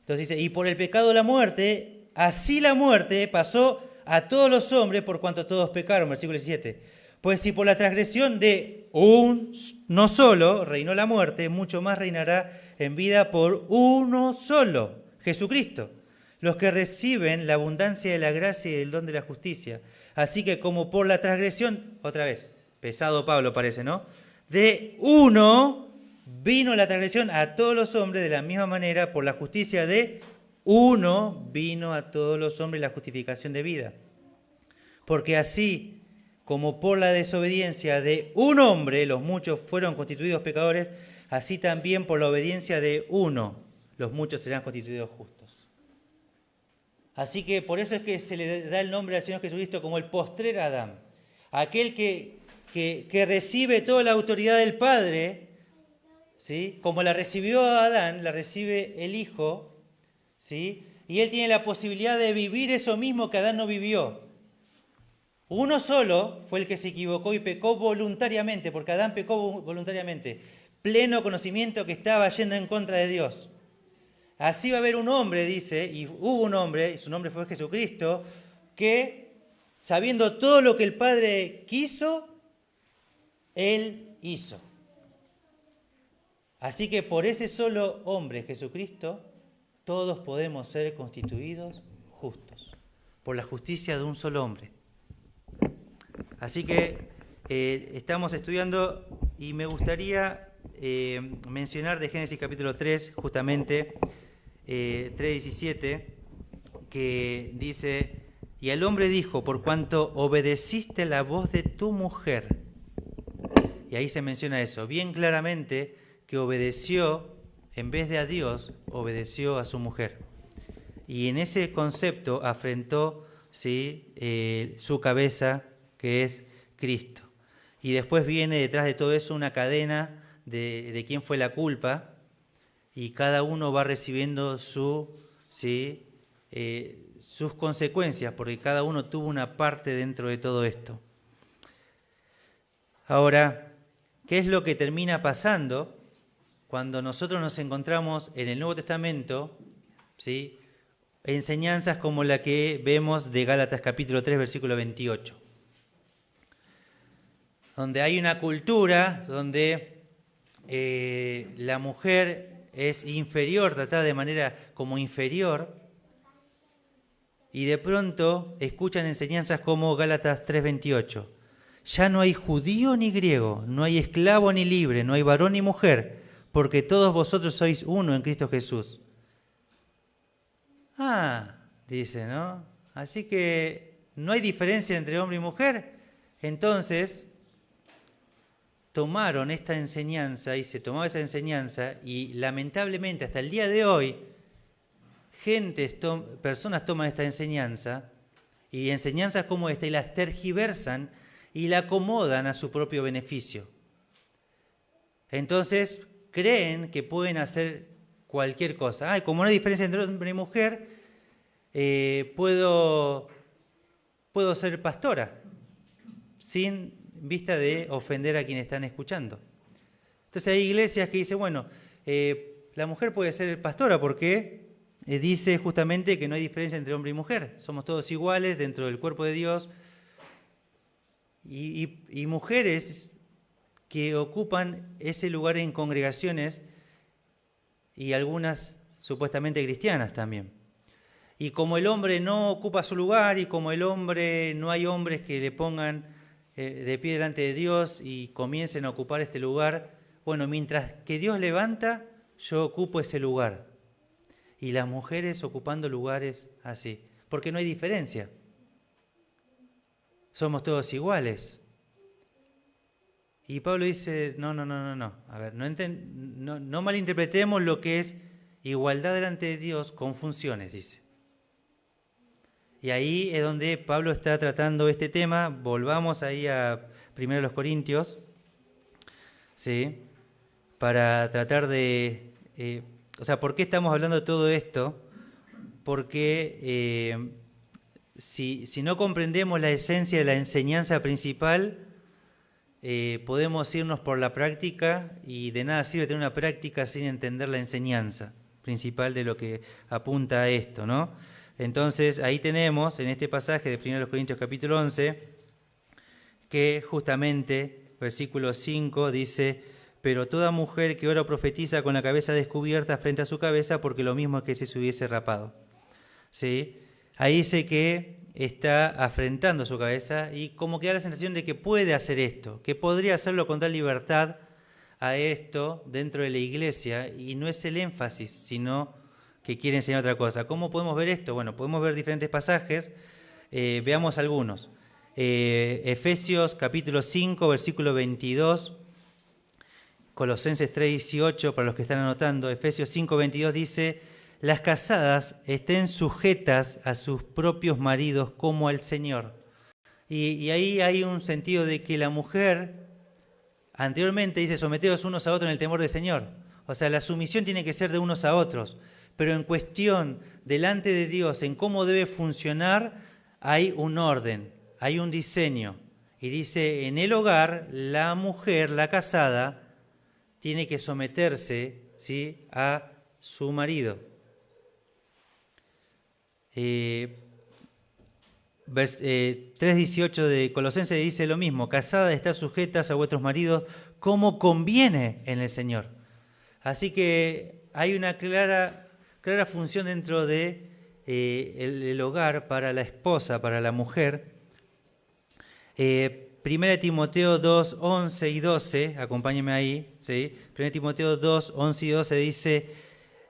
Entonces dice, y por el pecado la muerte, así la muerte pasó a todos los hombres por cuanto todos pecaron, versículo 17. Pues si por la transgresión de no solo reinó la muerte, mucho más reinará en vida por uno solo, Jesucristo, los que reciben la abundancia de la gracia y del don de la justicia. Así que como por la transgresión, otra vez, pesado Pablo parece, ¿no? De uno vino la transgresión a todos los hombres, de la misma manera, por la justicia de uno vino a todos los hombres la justificación de vida. Porque así como por la desobediencia de un hombre los muchos fueron constituidos pecadores, así también por la obediencia de uno los muchos serán constituidos justos. Así que por eso es que se le da el nombre al Señor Jesucristo como el postrer Adán. Aquel que recibe toda la autoridad del Padre, ¿sí?, como la recibió Adán, la recibe el Hijo, ¿sí?, y él tiene la posibilidad de vivir eso mismo que Adán no vivió. Uno solo fue el que se equivocó y pecó voluntariamente, porque Adán pecó voluntariamente, pleno conocimiento que estaba yendo en contra de Dios. Así va a haber un hombre, dice, y hubo un hombre, y su nombre fue Jesucristo, que sabiendo todo lo que el Padre quiso, Él hizo. Así que por ese solo hombre, Jesucristo, todos podemos ser constituidos justos, por la justicia de un solo hombre. Así que estamos estudiando y me gustaría mencionar de Génesis capítulo 3, justamente 3:17, que dice, y el hombre dijo, por cuanto obedeciste la voz de tu mujer. Y ahí se menciona eso, bien claramente, que obedeció, en vez de a Dios, obedeció a su mujer. Y en ese concepto afrentó, ¿sí?, su cabeza, que es Cristo. Y después viene detrás de todo eso una cadena de quién fue la culpa, y cada uno va recibiendo sus consecuencias, porque cada uno tuvo una parte dentro de todo esto. Ahora, ¿qué es lo que termina pasando cuando nosotros nos encontramos en el Nuevo Testamento, ¿sí?, enseñanzas como la que vemos de Gálatas capítulo 3, versículo 28? Donde hay una cultura donde la mujer es inferior, tratada de manera como inferior, y de pronto escuchan enseñanzas como Gálatas 3:28. Ya no hay judío ni griego, no hay esclavo ni libre, no hay varón ni mujer, porque todos vosotros sois uno en Cristo Jesús. Dice, ¿no? Así que no hay diferencia entre hombre y mujer. Entonces tomaron esta enseñanza y se tomaba esa enseñanza y lamentablemente hasta el día de hoy personas toman esta enseñanza y enseñanzas como esta y las tergiversan y la acomodan a su propio beneficio. Entonces creen que pueden hacer cualquier cosa. Como no hay diferencia entre hombre y mujer, puedo ser pastora sin vista de ofender a quienes están escuchando. Entonces hay iglesias que dicen, bueno, la mujer puede ser pastora porque dice justamente que no hay diferencia entre hombre y mujer. Somos todos iguales dentro del cuerpo de Dios. Y mujeres que ocupan ese lugar en congregaciones y algunas supuestamente cristianas también. Y como el hombre no ocupa su lugar y como el hombre, no hay hombres que le pongan de pie delante de Dios y comiencen a ocupar este lugar, bueno, mientras que Dios levanta, yo ocupo ese lugar. Y las mujeres ocupando lugares así, porque no hay diferencia. Somos todos iguales. Y Pablo dice, no. A ver, no malinterpretemos lo que es igualdad delante de Dios con funciones, dice. Y ahí es donde Pablo está tratando este tema. Volvamos ahí a 1 Corintios, ¿sí? Para tratar de... ¿por qué estamos hablando de todo esto? Porque si no comprendemos la esencia de la enseñanza principal, podemos irnos por la práctica y de nada sirve tener una práctica sin entender la enseñanza principal de lo que apunta a esto, ¿no? Entonces, ahí tenemos, en este pasaje de 1 Corintios capítulo 11, que justamente, versículo 5, dice, pero toda mujer que ora o profetiza con la cabeza descubierta frente a su cabeza, porque lo mismo es que si se hubiese rapado. ¿Sí? Ahí dice que está afrentando su cabeza y como que da la sensación de que puede hacer esto, que podría hacerlo con tal libertad a esto dentro de la iglesia, y no es el énfasis, sino que quiere enseñar otra cosa. ¿Cómo podemos ver esto? Bueno, podemos ver diferentes pasajes, veamos algunos. Efesios capítulo 5, versículo 22, Colosenses 3, 18, para los que están anotando, Efesios 5, 22 dice, las casadas estén sujetas a sus propios maridos como al Señor. Y ahí hay un sentido de que la mujer, anteriormente dice, someteos unos a otros en el temor del Señor. O sea, la sumisión tiene que ser de unos a otros. Pero en cuestión, delante de Dios, en cómo debe funcionar, hay un orden, hay un diseño. Y dice, en el hogar, la mujer, la casada, tiene que someterse, ¿sí?, a su marido. 3.18 de Colosenses dice lo mismo, casadas estad sujetas a vuestros maridos como conviene en el Señor. Así que hay una clara función dentro de el hogar para la esposa, para la mujer. 1 Timoteo 2, 11 y 12, acompáñenme ahí, ¿sí? 1 Timoteo 2, 11 y 12 dice,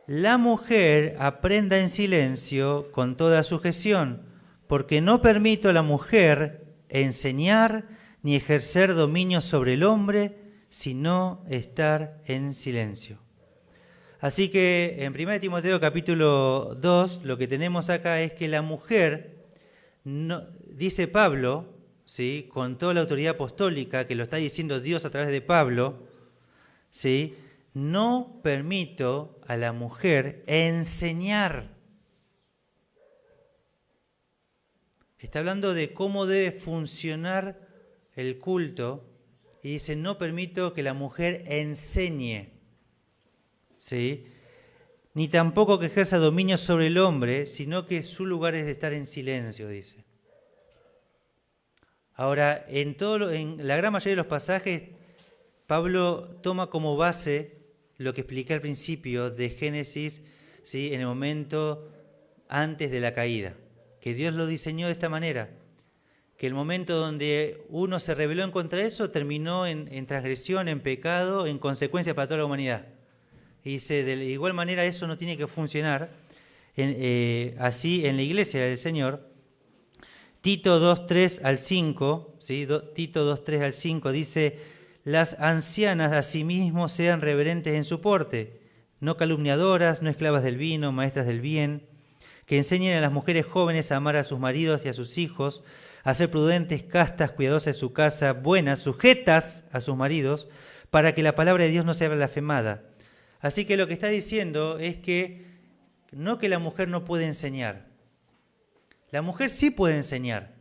la mujer aprenda en silencio con toda sujeción, porque no permito a la mujer enseñar ni ejercer dominio sobre el hombre, sino estar en silencio. Así que en 1 Timoteo capítulo 2, lo que tenemos acá es que la mujer, no, dice Pablo, ¿sí?, con toda la autoridad apostólica que lo está diciendo Dios a través de Pablo, ¿sí?, no permito a la mujer enseñar. Está hablando de cómo debe funcionar el culto y dice, no permito que la mujer enseñe, ¿sí?, ni tampoco que ejerza dominio sobre el hombre, sino que su lugar es de estar en silencio, dice. Ahora, en la gran mayoría de los pasajes, Pablo toma como base lo que expliqué al principio de Génesis, ¿sí?, en el momento antes de la caída, que Dios lo diseñó de esta manera, que el momento donde uno se rebeló en contra de eso terminó en transgresión, en pecado, en consecuencia para toda la humanidad. Y dice, de igual manera eso no tiene que funcionar así en la iglesia del Señor. Tito 2, 3 al 5, ¿sí? Tito 2, 3 al 5 dice, las ancianas asimismo sean reverentes en su porte, no calumniadoras, no esclavas del vino, maestras del bien, que enseñen a las mujeres jóvenes a amar a sus maridos y a sus hijos, a ser prudentes, castas, cuidadosas de su casa, buenas, sujetas a sus maridos, para que la palabra de Dios no sea blasfemada. Así que lo que está diciendo es que no que la mujer no puede enseñar. La mujer sí puede enseñar.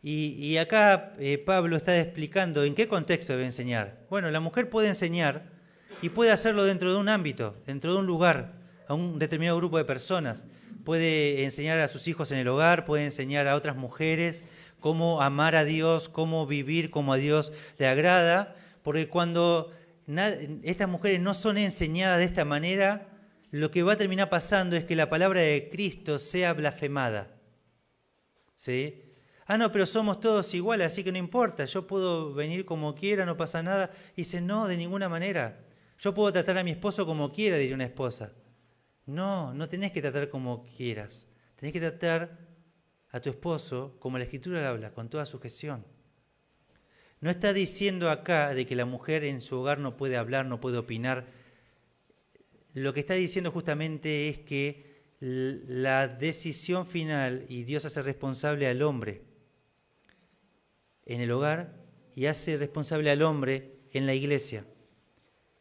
Y acá Pablo está explicando en qué contexto debe enseñar. Bueno, la mujer puede enseñar y puede hacerlo dentro de un ámbito, dentro de un lugar, a un determinado grupo de personas. Puede enseñar a sus hijos en el hogar, puede enseñar a otras mujeres cómo amar a Dios, cómo vivir como a Dios le agrada, porque cuando estas mujeres no son enseñadas de esta manera, lo que va a terminar pasando es que la palabra de Cristo sea blasfemada. ¿Sí? Ah, no, pero somos todos iguales, así que no importa, yo puedo venir como quiera, no pasa nada. Y dice, no, de ninguna manera. Yo puedo tratar a mi esposo como quiera, diría una esposa. No, no tenés que tratar como quieras. Tenés que tratar a tu esposo como la Escritura habla, con toda sujeción. No está diciendo acá de que la mujer en su hogar no puede hablar, no puede opinar. Lo que está diciendo justamente es que la decisión final, y Dios hace responsable al hombre en el hogar y hace responsable al hombre en la iglesia.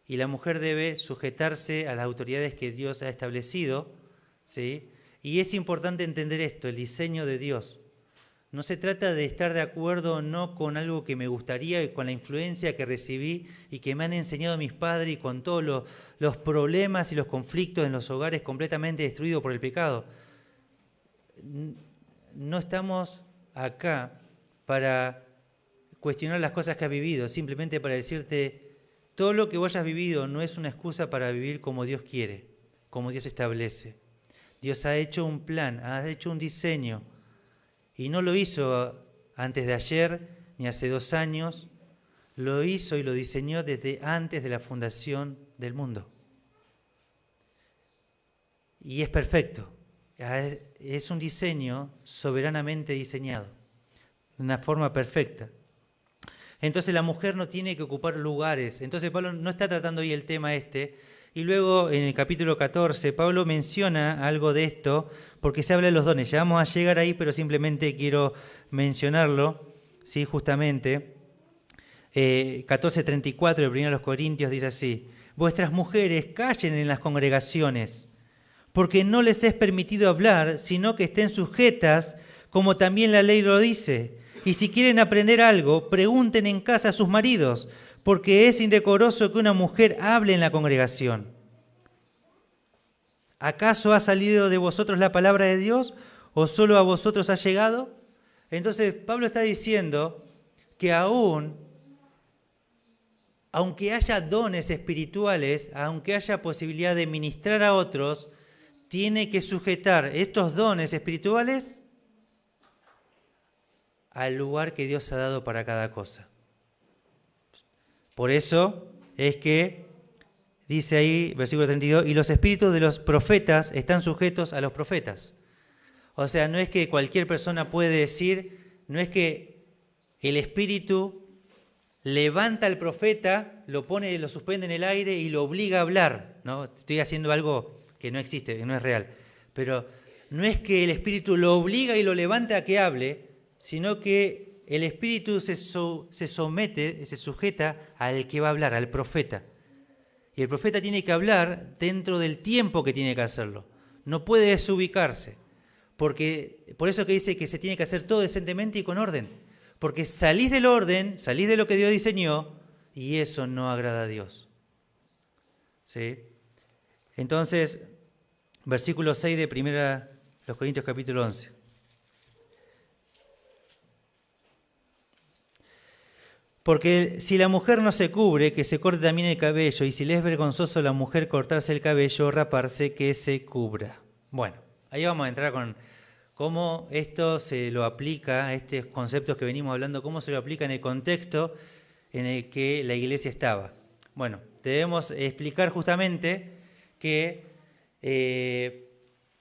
Y la mujer debe sujetarse a las autoridades que Dios ha establecido, ¿sí? Y es importante entender esto, el diseño de Dios. No se trata de estar de acuerdo o no con algo que me gustaría, con la influencia que recibí y que me han enseñado mis padres y con todos los problemas y los conflictos en los hogares completamente destruidos por el pecado. No estamos acá para cuestionar las cosas que has vivido, simplemente para decirte, todo lo que vos hayas vivido no es una excusa para vivir como Dios quiere, como Dios establece. Dios ha hecho un plan, ha hecho un diseño, y no lo hizo antes de ayer, ni hace 2 años, lo hizo y lo diseñó desde antes de la fundación del mundo. Y es perfecto, es un diseño soberanamente diseñado, de una forma perfecta. Entonces la mujer no tiene que ocupar lugares. Entonces Pablo no está tratando hoy el tema este. Y luego en el capítulo 14 Pablo menciona algo de esto porque se habla de los dones. Ya vamos a llegar ahí, pero simplemente quiero mencionarlo, ¿sí? Justamente. 14:34 de 1 Corintios dice así: vuestras mujeres callen en las congregaciones, porque no les es permitido hablar, sino que estén sujetas, como también la ley lo dice. Y si quieren aprender algo, pregunten en casa a sus maridos, porque es indecoroso que una mujer hable en la congregación. ¿Acaso ha salido de vosotros la palabra de Dios o solo a vosotros ha llegado? Entonces Pablo está diciendo que aunque haya dones espirituales, aunque haya posibilidad de ministrar a otros, tiene que sujetar estos dones espirituales al lugar que Dios ha dado para cada cosa. Por eso es que dice ahí, versículo 32, y los espíritus de los profetas están sujetos a los profetas. O sea, no es que cualquier persona puede decir, no es que el espíritu levanta al profeta, lo pone, lo suspende en el aire y lo obliga a hablar, ¿no? Estoy haciendo algo que no existe, que no es real. Pero no es que el espíritu lo obliga y lo levanta a que hable, sino que el espíritu se somete, se sujeta al que va a hablar, al profeta. Y el profeta tiene que hablar dentro del tiempo que tiene que hacerlo. No puede desubicarse. Porque, por eso que dice que se tiene que hacer todo decentemente y con orden. Porque salís del orden, salís de lo que Dios diseñó, y eso no agrada a Dios. ¿Sí? Entonces, versículo 6 de 1 Corintios capítulo 11. Porque si la mujer no se cubre, que se corte también el cabello, y si le es vergonzoso a la mujer cortarse el cabello o raparse, que se cubra. Bueno, ahí vamos a entrar con cómo esto se lo aplica, a estos conceptos que venimos hablando, cómo se lo aplica en el contexto en el que la iglesia estaba. Bueno, debemos explicar justamente que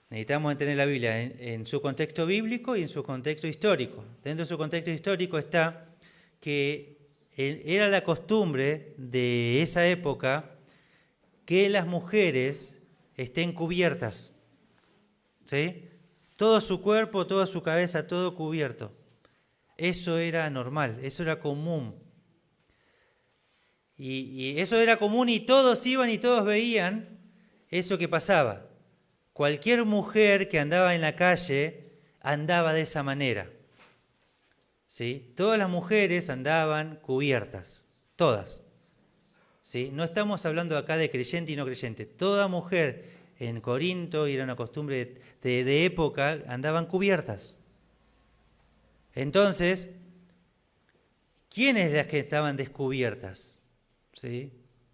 necesitamos entender la Biblia en su contexto bíblico y en su contexto histórico. Dentro de su contexto histórico está que era la costumbre de esa época que las mujeres estén cubiertas, ¿sí? Todo su cuerpo, toda su cabeza, todo cubierto. Eso era normal, eso era común. Y eso era común y todos iban y todos veían eso que pasaba. Cualquier mujer que andaba en la calle andaba de esa manera. ¿Sí? Todas las mujeres andaban cubiertas, todas. ¿Sí? No estamos hablando acá de creyente y no creyente. Toda mujer en Corinto, y era una costumbre de época, andaban cubiertas. Entonces, ¿quiénes las que estaban descubiertas? ¿Sí?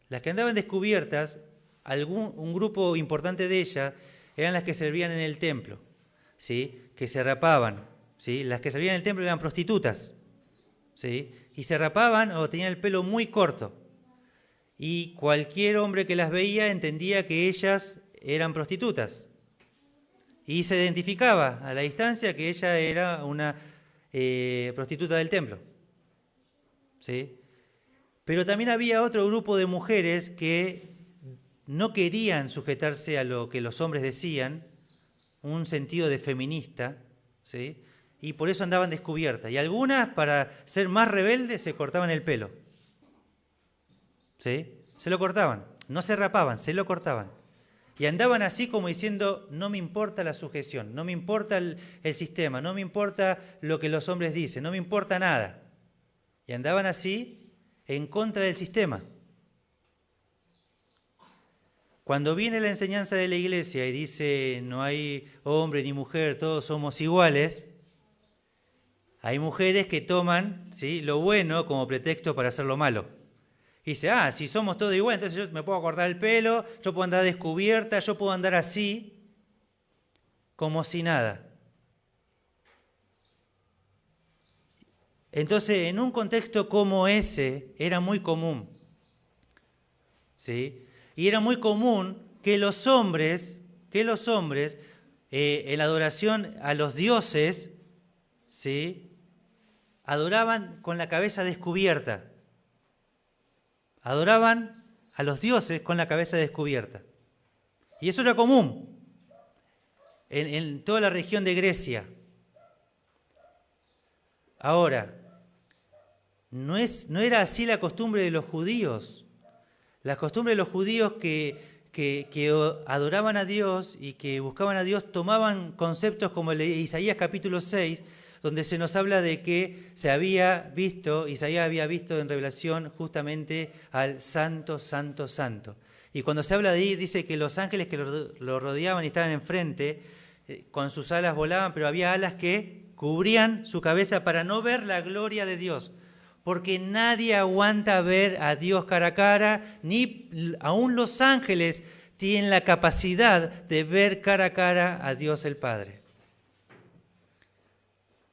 Las que andaban descubiertas, un grupo importante de ellas eran las que servían en el templo, ¿sí? Que se rapaban, ¿sí? Las que servían en el templo eran prostitutas, ¿sí? Y se rapaban o tenían el pelo muy corto. Y cualquier hombre que las veía entendía que ellas eran prostitutas. Y se identificaba a la distancia que ella era una prostituta del templo, ¿sí? Pero también había otro grupo de mujeres que no querían sujetarse a lo que los hombres decían, un sentido de feminista, ¿sí? Y por eso andaban descubiertas. Y algunas, para ser más rebeldes, se cortaban el pelo, ¿sí? Se lo cortaban, no se rapaban, se lo cortaban. Y andaban así como diciendo, no me importa la sujeción, no me importa el sistema, no me importa lo que los hombres dicen, no me importa nada. Y andaban así en contra del sistema. Cuando viene la enseñanza de la iglesia y dice, no hay hombre ni mujer, todos somos iguales, hay mujeres que toman, ¿sí?, lo bueno como pretexto para hacer lo malo. Y dice, si somos todos iguales, entonces yo me puedo cortar el pelo, yo puedo andar descubierta, yo puedo andar así, como si nada. Entonces, en un contexto como ese, era muy común, ¿sí? Y era muy común que los hombres, en la adoración a los dioses, ¿sí?, adoraban con la cabeza descubierta. Adoraban a los dioses con la cabeza descubierta. Y eso era común en toda la región de Grecia. Ahora, no era así la costumbre de los judíos. La costumbre de los judíos que adoraban a Dios y que buscaban a Dios tomaban conceptos como el de Isaías capítulo 6, donde se nos habla de que Isaías había visto en revelación justamente al Santo, Santo, Santo. Y cuando se habla de ahí, dice que los ángeles que lo rodeaban y estaban enfrente, con sus alas volaban, pero había alas que cubrían su cabeza para no ver la gloria de Dios. Porque nadie aguanta ver a Dios cara a cara, ni aún los ángeles tienen la capacidad de ver cara a cara a Dios el Padre.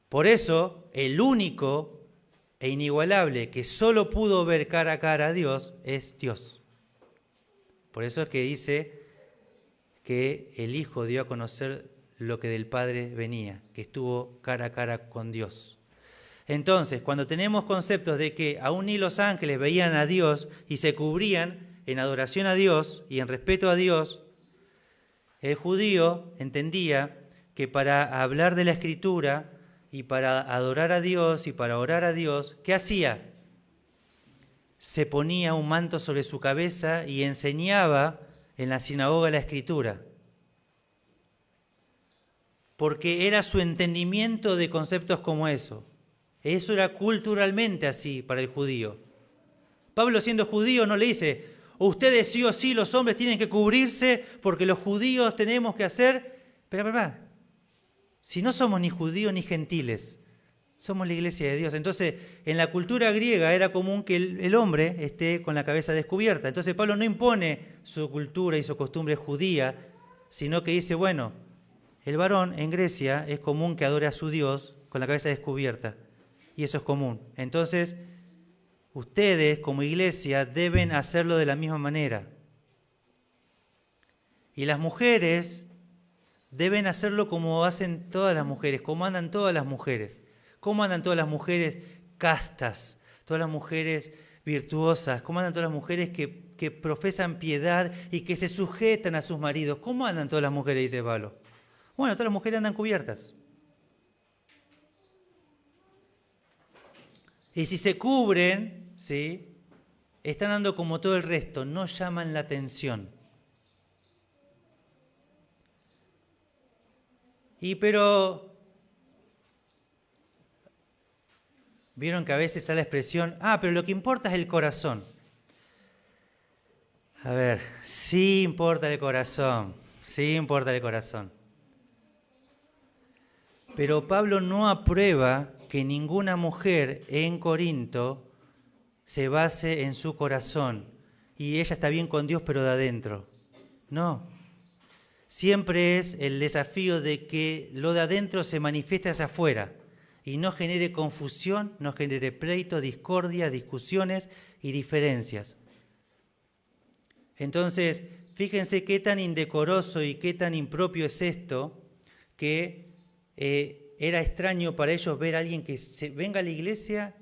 Por eso, el único e inigualable que solo pudo ver cara a cara a Dios es Dios. Por eso es que dice que el Hijo dio a conocer lo que del Padre venía, que estuvo cara a cara con Dios. Entonces, cuando tenemos conceptos de que aún ni los ángeles veían a Dios y se cubrían en adoración a Dios y en respeto a Dios, el judío entendía que para hablar de la Escritura y para adorar a Dios y para orar a Dios, ¿qué hacía? Se ponía un manto sobre su cabeza y enseñaba en la sinagoga la Escritura. Porque era su entendimiento de conceptos como eso. Eso era culturalmente así para el judío. Pablo, siendo judío, no le dice, ustedes sí o sí, los hombres tienen que cubrirse porque los judíos tenemos que hacer... Pero, si no somos ni judíos ni gentiles, somos la iglesia de Dios. Entonces, en la cultura griega era común que el hombre esté con la cabeza descubierta. Entonces, Pablo no impone su cultura y su costumbre judía, sino que dice, bueno, el varón en Grecia es común que adore a su Dios con la cabeza descubierta. Y eso es común. Entonces, ustedes como iglesia deben hacerlo de la misma manera. Y las mujeres deben hacerlo como hacen todas las mujeres, como andan todas las mujeres. ¿Cómo andan todas las mujeres castas? Todas las mujeres virtuosas. ¿Cómo andan todas las mujeres que profesan piedad y que se sujetan a sus maridos? ¿Cómo andan todas las mujeres? Dice Pablo. Bueno, todas las mujeres andan cubiertas. Y si se cubren, ¿sí?, están andando como todo el resto, no llaman la atención. Pero, vieron que a veces sale la expresión, pero lo que importa es el corazón. A ver, sí importa el corazón, sí importa el corazón. Pero Pablo no aprueba que ninguna mujer en Corinto se base en su corazón y ella está bien con Dios pero de adentro. No. Siempre es el desafío de que lo de adentro se manifieste hacia afuera y no genere confusión, no genere pleito, discordia, discusiones y diferencias. Entonces, fíjense qué tan indecoroso y qué tan impropio es esto, que era extraño para ellos ver a alguien que venga a la iglesia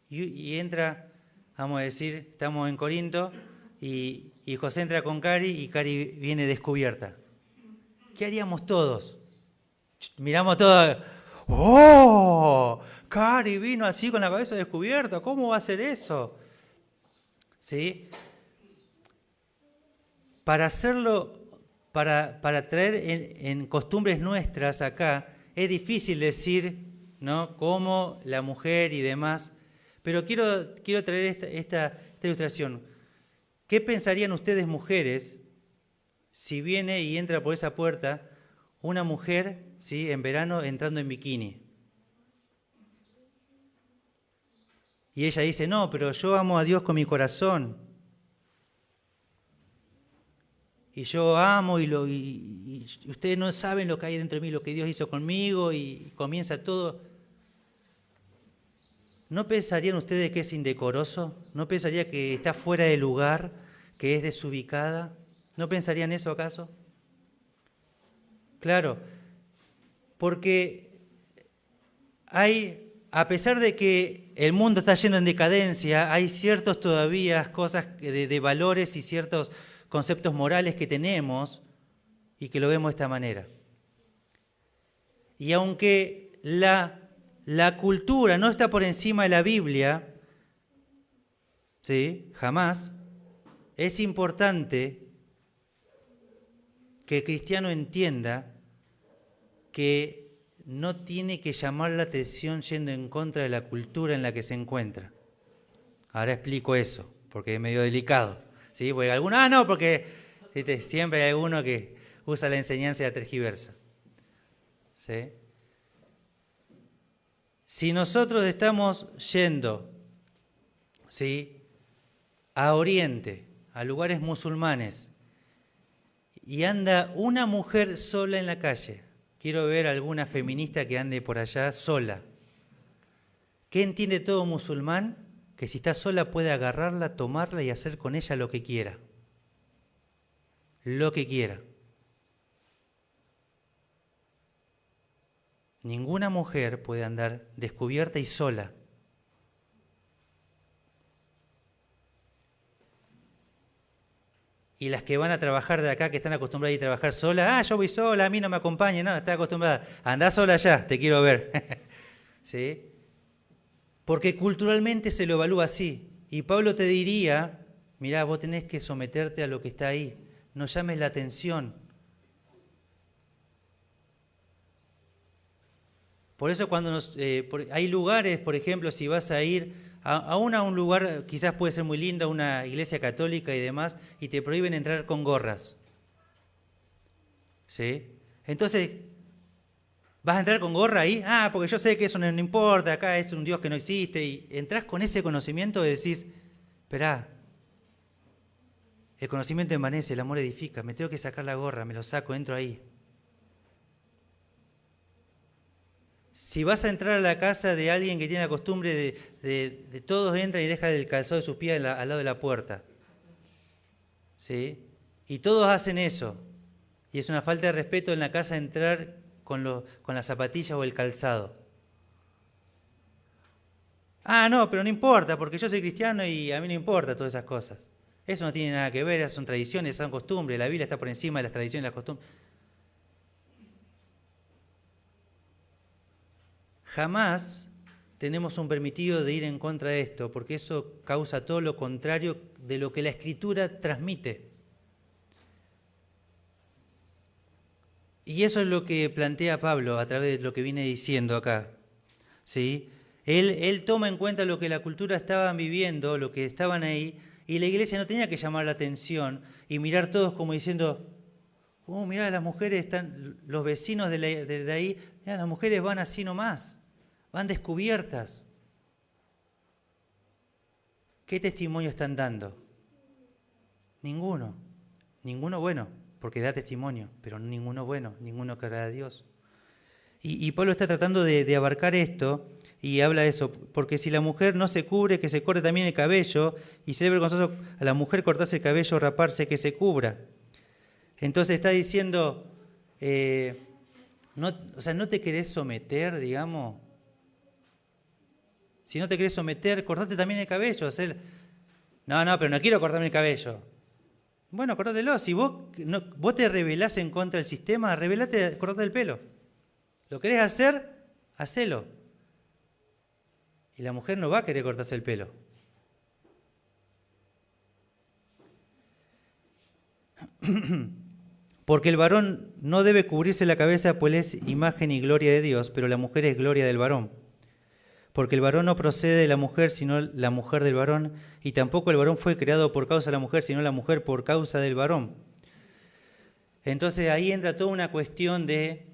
y entra, vamos a decir, estamos en Corinto, y José entra con Cari y Cari viene descubierta. ¿Qué haríamos todos? Miramos todos, ¡oh! Cari vino así con la cabeza descubierta, ¿cómo va a ser eso? ¿Sí? Para hacerlo, para traer en costumbres nuestras acá, es difícil decir, ¿no?, cómo la mujer y demás, pero quiero traer esta ilustración. ¿Qué pensarían ustedes, mujeres, si viene y entra por esa puerta una mujer, ¿sí?, en verano entrando en bikini? Y ella dice, no, pero yo amo a Dios con mi corazón. Y yo amo y ustedes no saben lo que hay dentro de mí, lo que Dios hizo conmigo, y comienza todo. ¿No pensarían ustedes que es indecoroso? ¿No pensarían que está fuera de lugar, que es desubicada? ¿No pensarían eso acaso? Claro, porque a pesar de que el mundo está lleno de decadencia, hay ciertos todavía cosas de valores y ciertos conceptos morales que tenemos y que lo vemos de esta manera. Y aunque la cultura no está por encima de la Biblia, ¿sí?, jamás, es importante que el cristiano entienda que no tiene que llamar la atención yendo en contra de la cultura en la que se encuentra. Ahora explico eso, porque es medio delicado, ¿sí? Porque algunos, no, porque ¿viste?, siempre hay alguno que usa la enseñanza y la tergiversa, ¿sí? Si nosotros estamos yendo, ¿sí?, a Oriente, a lugares musulmanes, y anda una mujer sola en la calle, quiero ver alguna feminista que ande por allá sola. ¿Qué entiende todo musulmán? Que si está sola puede agarrarla, tomarla y hacer con ella lo que quiera. Lo que quiera. Ninguna mujer puede andar descubierta y sola. Y las que van a trabajar de acá, que están acostumbradas a ir a trabajar sola, yo voy sola, a mí no me acompañe, no, está acostumbrada. Andá sola ya, te quiero ver. ¿Sí? Porque culturalmente se lo evalúa así. Y Pablo te diría, mirá, vos tenés que someterte a lo que está ahí, no llames la atención. Por eso cuando hay lugares, por ejemplo, si vas a ir a un lugar, quizás puede ser muy lindo, una iglesia católica y demás, y te prohíben entrar con gorras. ¿Sí? Entonces, ¿vas a entrar con gorra ahí? Ah, porque yo sé que eso no importa, acá es un Dios que no existe, y entrás con ese conocimiento y decís, esperá, el conocimiento envanece, el amor edifica, me tengo que sacar la gorra, me lo saco, entro ahí. Si vas a entrar a la casa de alguien que tiene la costumbre de todos entran y dejan el calzado de sus pies al lado de la puerta, ¿sí? Y todos hacen eso, y es una falta de respeto en la casa entrar con las zapatillas o el calzado. Ah, no, pero no importa, porque yo soy cristiano y a mí no importa todas esas cosas. Eso no tiene nada que ver, esas son tradiciones, son costumbres, la Biblia está por encima de las tradiciones y las costumbres. Jamás tenemos un permitido de ir en contra de esto, porque eso causa todo lo contrario de lo que la Escritura transmite. Y eso es lo que plantea Pablo a través de lo que viene diciendo acá, ¿sí? Él toma en cuenta lo que la cultura estaban viviendo, lo que estaban ahí, y la iglesia no tenía que llamar la atención y mirar todos como diciendo, mirá, las mujeres están, los vecinos de ahí, mirá, las mujeres van así nomás, van descubiertas. ¿Qué testimonio están dando? Ninguno bueno. porque da testimonio, pero ninguno bueno, ninguno que agrada a Dios. Y Pablo está tratando de abarcar esto y habla de eso, porque si la mujer no se cubre, que se corte también el cabello, y se le vergonzoso a la mujer cortarse el cabello o raparse, que se cubra. Entonces está diciendo, no te querés someter, digamos. Si no te querés someter, cortate también el cabello. No, pero no quiero cortarme el cabello. Bueno, cortátelo. Si vos te rebelás en contra del sistema, rebelate, cortate el pelo. ¿Lo querés hacer? Hacelo. Y la mujer no va a querer cortarse el pelo. Porque el varón no debe cubrirse la cabeza, pues es imagen y gloria de Dios, pero la mujer es gloria del varón. Porque el varón no procede de la mujer, sino la mujer del varón, y tampoco el varón fue creado por causa de la mujer, sino la mujer por causa del varón. Entonces ahí entra toda una cuestión de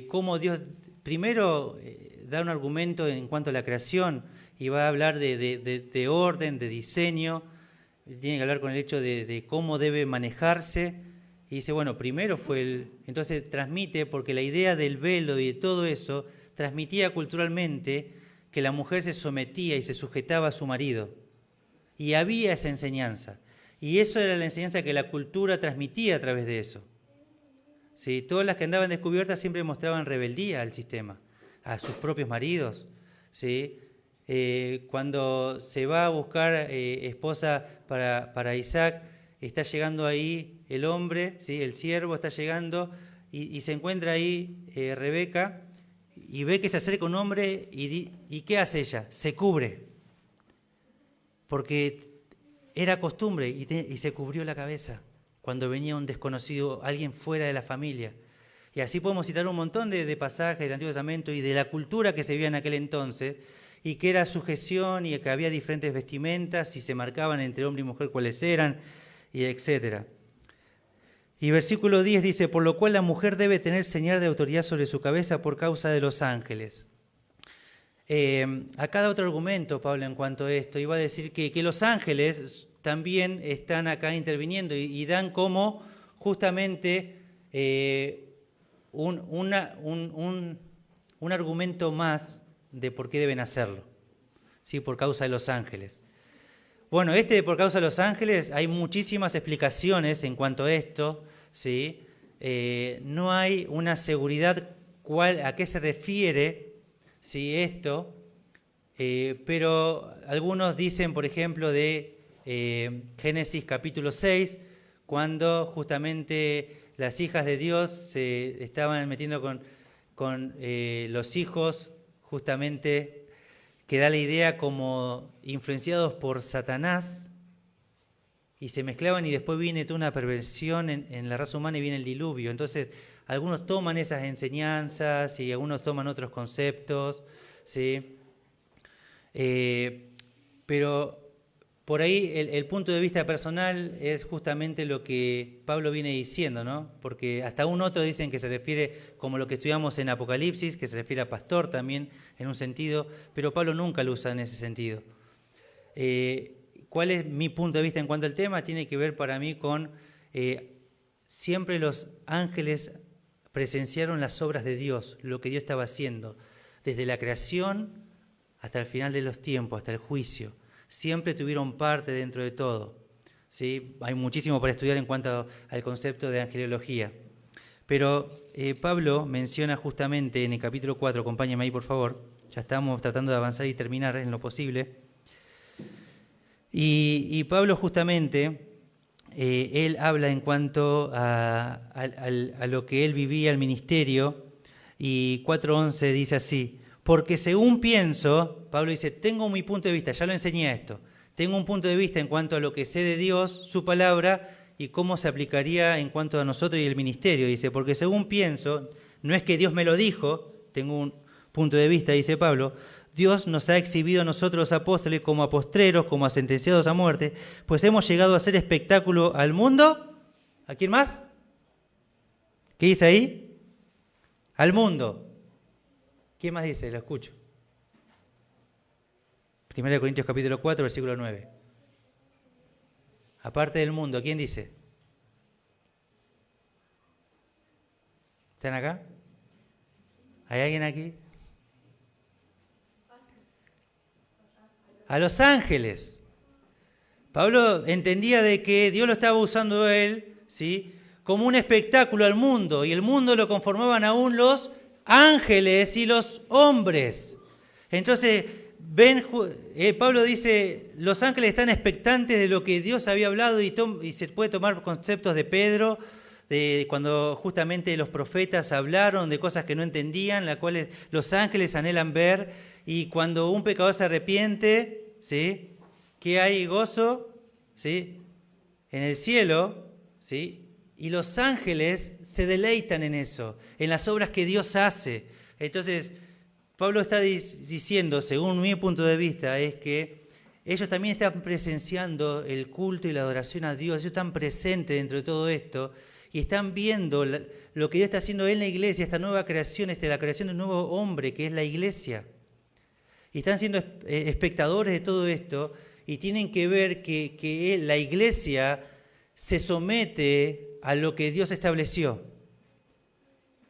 cómo Dios, primero da un argumento en cuanto a la creación, y va a hablar de orden, de diseño, tiene que hablar con el hecho de cómo debe manejarse, y dice, bueno, primero fue entonces transmite, porque la idea del velo y de todo eso, transmitía culturalmente que la mujer se sometía y se sujetaba a su marido. Y había esa enseñanza. Y eso era la enseñanza que la cultura transmitía a través de eso. ¿Sí? Todas las que andaban descubiertas siempre mostraban rebeldía al sistema, a sus propios maridos. ¿Sí? Cuando se va a buscar esposa para Isaac, está llegando ahí el hombre, ¿sí? El siervo está llegando y se encuentra ahí Rebeca y ve que se acerca un hombre y ¿qué hace ella? Se cubre, porque era costumbre y se cubrió la cabeza cuando venía un desconocido, alguien fuera de la familia. Y así podemos citar un montón de pasajes del Antiguo Testamento y de la cultura que se vivía en aquel entonces, y que era sujeción y que había diferentes vestimentas y se marcaban entre hombre y mujer cuáles eran, y etcétera. Y versículo 10 dice, por lo cual la mujer debe tener señal de autoridad sobre su cabeza por causa de los ángeles. Acá da otro argumento, Pablo, en cuanto a esto, y va a decir que los ángeles también están acá interviniendo y dan como justamente un argumento más de por qué deben hacerlo, ¿sí? Por causa de los ángeles. Bueno, por causa de los ángeles hay muchísimas explicaciones en cuanto a esto, ¿sí? No hay una seguridad a qué se refiere, ¿sí? Esto, pero algunos dicen, por ejemplo, de Génesis capítulo 6, cuando justamente las hijas de Dios se estaban metiendo con los hijos, justamente, que da la idea como influenciados por Satanás, y se mezclaban y después viene toda una perversión en la raza humana y viene el diluvio. Entonces, algunos toman esas enseñanzas y algunos toman otros conceptos, ¿sí? Pero por ahí el punto de vista personal es justamente lo que Pablo viene diciendo, ¿no? Porque hasta un otro dicen que se refiere como lo que estudiamos en Apocalipsis, que se refiere a pastor también en un sentido, pero Pablo nunca lo usa en ese sentido. ¿Cuál es mi punto de vista en cuanto al tema? Tiene que ver para mí con siempre los ángeles presenciaron las obras de Dios, lo que Dios estaba haciendo, desde la creación hasta el final de los tiempos, hasta el juicio. Siempre tuvieron parte dentro de todo, ¿sí? Hay muchísimo para estudiar en cuanto al concepto de angelología. Pero Pablo menciona justamente en el capítulo 4, acompáñame ahí por favor, ya estamos tratando de avanzar y terminar en lo posible. Y Pablo justamente, él habla en cuanto a lo que él vivía, el ministerio, y 4:11 dice así, porque según pienso, Pablo dice, tengo mi punto de vista, ya lo enseñé esto, tengo un punto de vista en cuanto a lo que sé de Dios, su palabra, y cómo se aplicaría en cuanto a nosotros y el ministerio. Dice, porque según pienso, no es que Dios me lo dijo, tengo un punto de vista, dice Pablo, Dios nos ha exhibido a nosotros los apóstoles como a postreros, como a sentenciados a muerte, pues hemos llegado a hacer espectáculo al mundo. ¿A quién más? ¿Qué dice ahí? Al mundo. ¿Quién más dice? Lo escucho. 1 Corintios capítulo 4, versículo 9. Aparte del mundo, ¿quién dice? ¿Están acá? ¿Hay alguien aquí? A los ángeles. Pablo entendía de que Dios lo estaba usando a él, ¿sí?, como un espectáculo al mundo, y el mundo lo conformaban aún los ángeles y los hombres. Entonces, Pablo dice, los ángeles están expectantes de lo que Dios había hablado, y se puede tomar conceptos de Pedro, de cuando justamente los profetas hablaron de cosas que no entendían, las cuales los ángeles anhelan ver, y cuando un pecador se arrepiente, ¿sí?, ¿qué hay? Gozo, ¿sí?, en el cielo, ¿sí?, y los ángeles se deleitan en eso, en las obras que Dios hace. Entonces, Pablo está diciendo, según mi punto de vista, es que ellos también están presenciando el culto y la adoración a Dios, ellos están presentes dentro de todo esto, y están viendo lo que Dios está haciendo en la iglesia, esta nueva creación, la creación de un nuevo hombre, que es la iglesia. Y están siendo espectadores de todo esto, y tienen que ver que la iglesia se somete a lo que Dios estableció.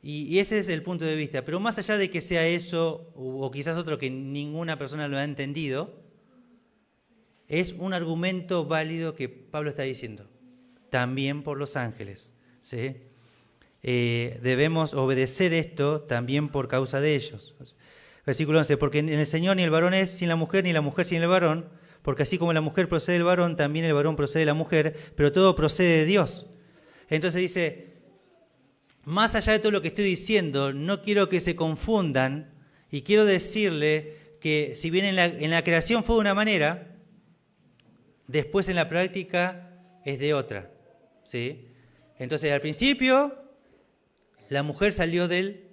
Y ese es el punto de vista. Pero más allá de que sea eso, o quizás otro que ninguna persona lo ha entendido, es un argumento válido que Pablo está diciendo. También por los ángeles, ¿sí? Debemos obedecer esto también por causa de ellos. Versículo 11, porque en el Señor ni el varón es sin la mujer, ni la mujer sin el varón, porque así como la mujer procede del varón, también el varón procede de la mujer, pero todo procede de Dios. Entonces dice, más allá de todo lo que estoy diciendo, no quiero que se confundan, y quiero decirle que si bien en la creación fue de una manera, después en la práctica es de otra, ¿sí? Entonces al principio la mujer salió del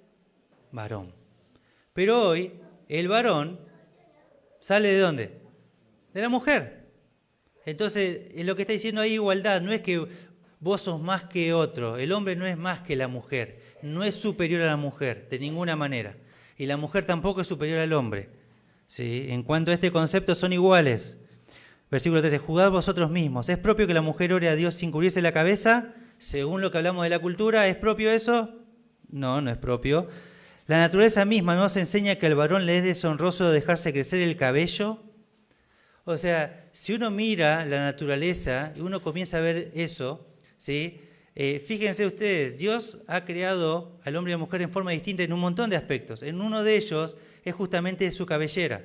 varón, pero hoy el varón sale ¿de dónde? De la mujer. Entonces lo que está diciendo ahí igualdad, no es que vos sos más que otro, el hombre no es más que la mujer, no es superior a la mujer de ninguna manera, y la mujer tampoco es superior al hombre, ¿sí? En cuanto a este concepto son iguales. Versículo 13, juzgad vosotros mismos, ¿es propio que la mujer ore a Dios sin cubrirse la cabeza? Según lo que hablamos de la cultura, ¿es propio eso? No, no es propio. La naturaleza misma nos enseña que al varón le es deshonroso dejarse crecer el cabello. O sea, si uno mira la naturaleza y uno comienza a ver eso, ¿sí? Fíjense ustedes, Dios ha creado al hombre y a la mujer en forma distinta en un montón de aspectos. En uno de ellos es justamente su cabellera,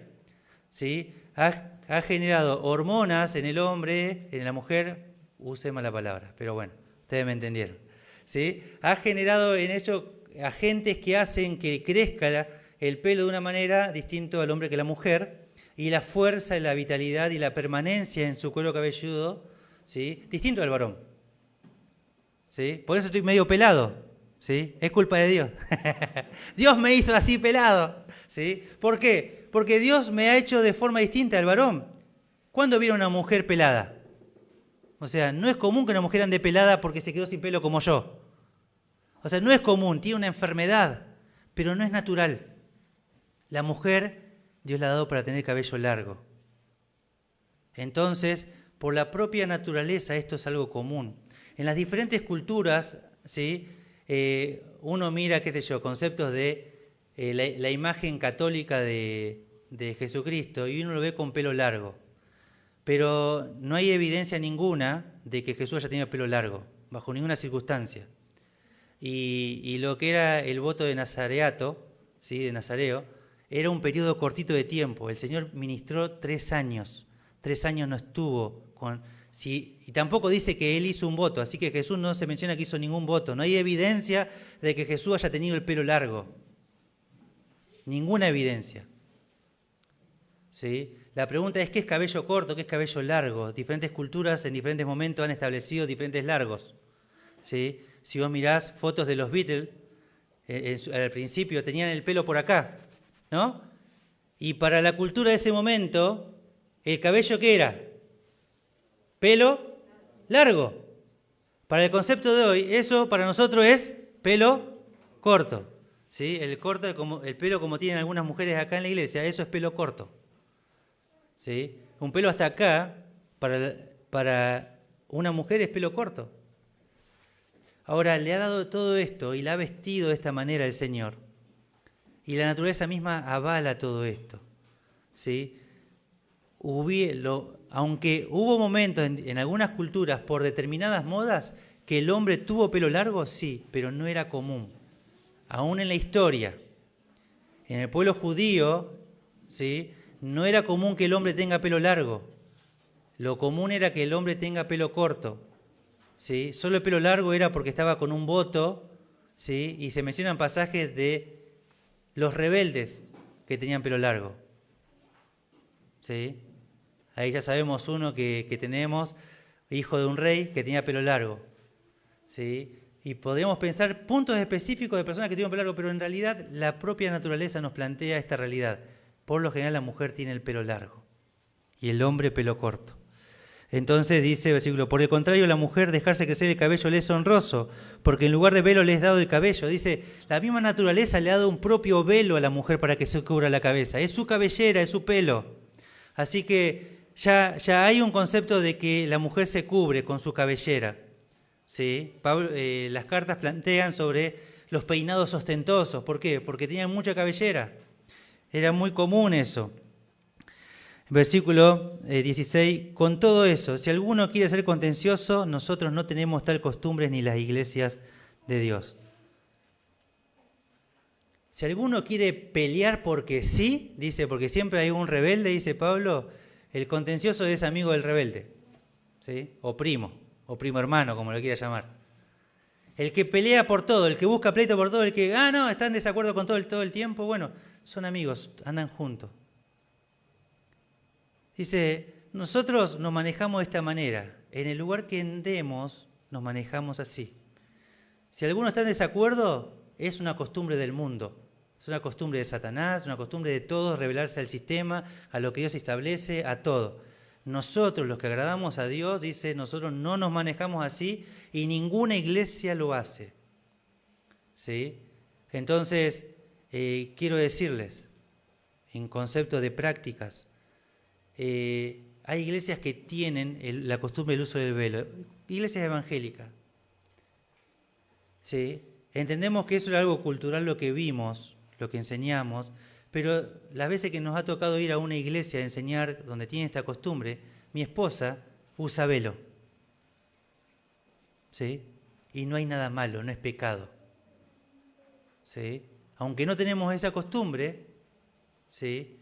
¿sí? Ha generado hormonas en el hombre, en la mujer, use mala palabra, pero bueno, ustedes me entendieron, ¿sí? Ha generado en ellos agentes que hacen que crezca el pelo de una manera distinta al hombre que a la mujer, y la fuerza, la vitalidad y la permanencia en su cuero cabelludo, ¿sí? Distinto al varón, ¿sí? Por eso estoy medio pelado, ¿sí? Es culpa de Dios. Dios me hizo así pelado, ¿sí? ¿Por qué? Porque Dios me ha hecho de forma distinta al varón. ¿Cuándo vieron a una mujer pelada? O sea, no es común que una mujer ande pelada porque se quedó sin pelo como yo. O sea, no es común, tiene una enfermedad, pero no es natural. La mujer, Dios la ha dado para tener cabello largo. Entonces, por la propia naturaleza, esto es algo común. En las diferentes culturas, ¿sí? Uno mira, qué sé yo, conceptos de la imagen católica de Jesucristo, y uno lo ve con pelo largo. Pero no hay evidencia ninguna de que Jesús haya tenido pelo largo, bajo ninguna circunstancia. Y lo que era el voto de nazareato, ¿sí? De Nazareo, era un periodo cortito de tiempo. El Señor ministró 3 años. 3 años no estuvo con... Sí, y tampoco dice que Él hizo un voto, así que Jesús no se menciona que hizo ningún voto. No hay evidencia de que Jesús haya tenido el pelo largo. Ninguna evidencia. ¿Sí? La pregunta es, ¿qué es cabello corto? ¿Qué es cabello largo? Diferentes culturas en diferentes momentos han establecido diferentes largos, ¿sí? Si vos mirás fotos de los Beatles, al principio tenían el pelo por acá, ¿no? Y para la cultura de ese momento, ¿el cabello qué era? Pelo largo. Para el concepto de hoy, eso para nosotros es pelo corto, ¿sí? El pelo como tienen algunas mujeres acá en la iglesia, eso es pelo corto, ¿sí? Un pelo hasta acá, para una mujer es pelo corto. Ahora, le ha dado todo esto y la ha vestido de esta manera el Señor. Y la naturaleza misma avala todo esto, ¿sí? Aunque hubo momentos en algunas culturas por determinadas modas que el hombre tuvo pelo largo, sí, pero no era común. Aún en la historia, en el pueblo judío, ¿sí?, no era común que el hombre tenga pelo largo. Lo común era que el hombre tenga pelo corto, ¿sí? Solo el pelo largo era porque estaba con un voto, ¿sí? Y se mencionan pasajes de los rebeldes que tenían pelo largo, ¿sí? Ahí ya sabemos uno que tenemos, hijo de un rey que tenía pelo largo, ¿sí? Y podríamos pensar puntos específicos de personas que tienen pelo largo, pero en realidad la propia naturaleza nos plantea esta realidad. Por lo general la mujer tiene el pelo largo y el hombre pelo corto. Entonces dice el versículo, por el contrario, la mujer dejarse crecer el cabello le es honroso, porque en lugar de velo le es dado el cabello. Dice, la misma naturaleza le ha dado un propio velo a la mujer para que se cubra la cabeza. Es su cabellera, es su pelo. Así que ya hay un concepto de que la mujer se cubre con su cabellera, ¿sí? Las cartas plantean sobre los peinados ostentosos. ¿Por qué? Porque tenían mucha cabellera. Era muy común eso. Versículo 16, con todo eso, si alguno quiere ser contencioso, nosotros no tenemos tal costumbre ni las iglesias de Dios. Si alguno quiere pelear porque sí, dice, porque siempre hay un rebelde, dice Pablo, el contencioso es amigo del rebelde, ¿sí? O primo hermano, como lo quiera llamar. El que pelea por todo, el que busca pleito por todo, el que, no, está en desacuerdo con todo el tiempo, bueno, son amigos, andan juntos. Dice, nosotros nos manejamos de esta manera. En el lugar que andemos, nos manejamos así. Si alguno está en desacuerdo, es una costumbre del mundo. Es una costumbre de Satanás, una costumbre de todos rebelarse al sistema, a lo que Dios establece, a todo. Nosotros, los que agradamos a Dios, dice, nosotros no nos manejamos así y ninguna iglesia lo hace. ¿Sí? Entonces, quiero decirles, en concepto de prácticas, hay iglesias que tienen la costumbre del uso del velo, iglesias evangélicas. ¿Sí? Entendemos que eso es algo cultural, lo que vimos, lo que enseñamos, pero las veces que nos ha tocado ir a una iglesia a enseñar donde tiene esta costumbre, mi esposa usa velo. ¿Sí? Y no hay nada malo, no es pecado. ¿Sí? Aunque no tenemos esa costumbre, ¿sí?,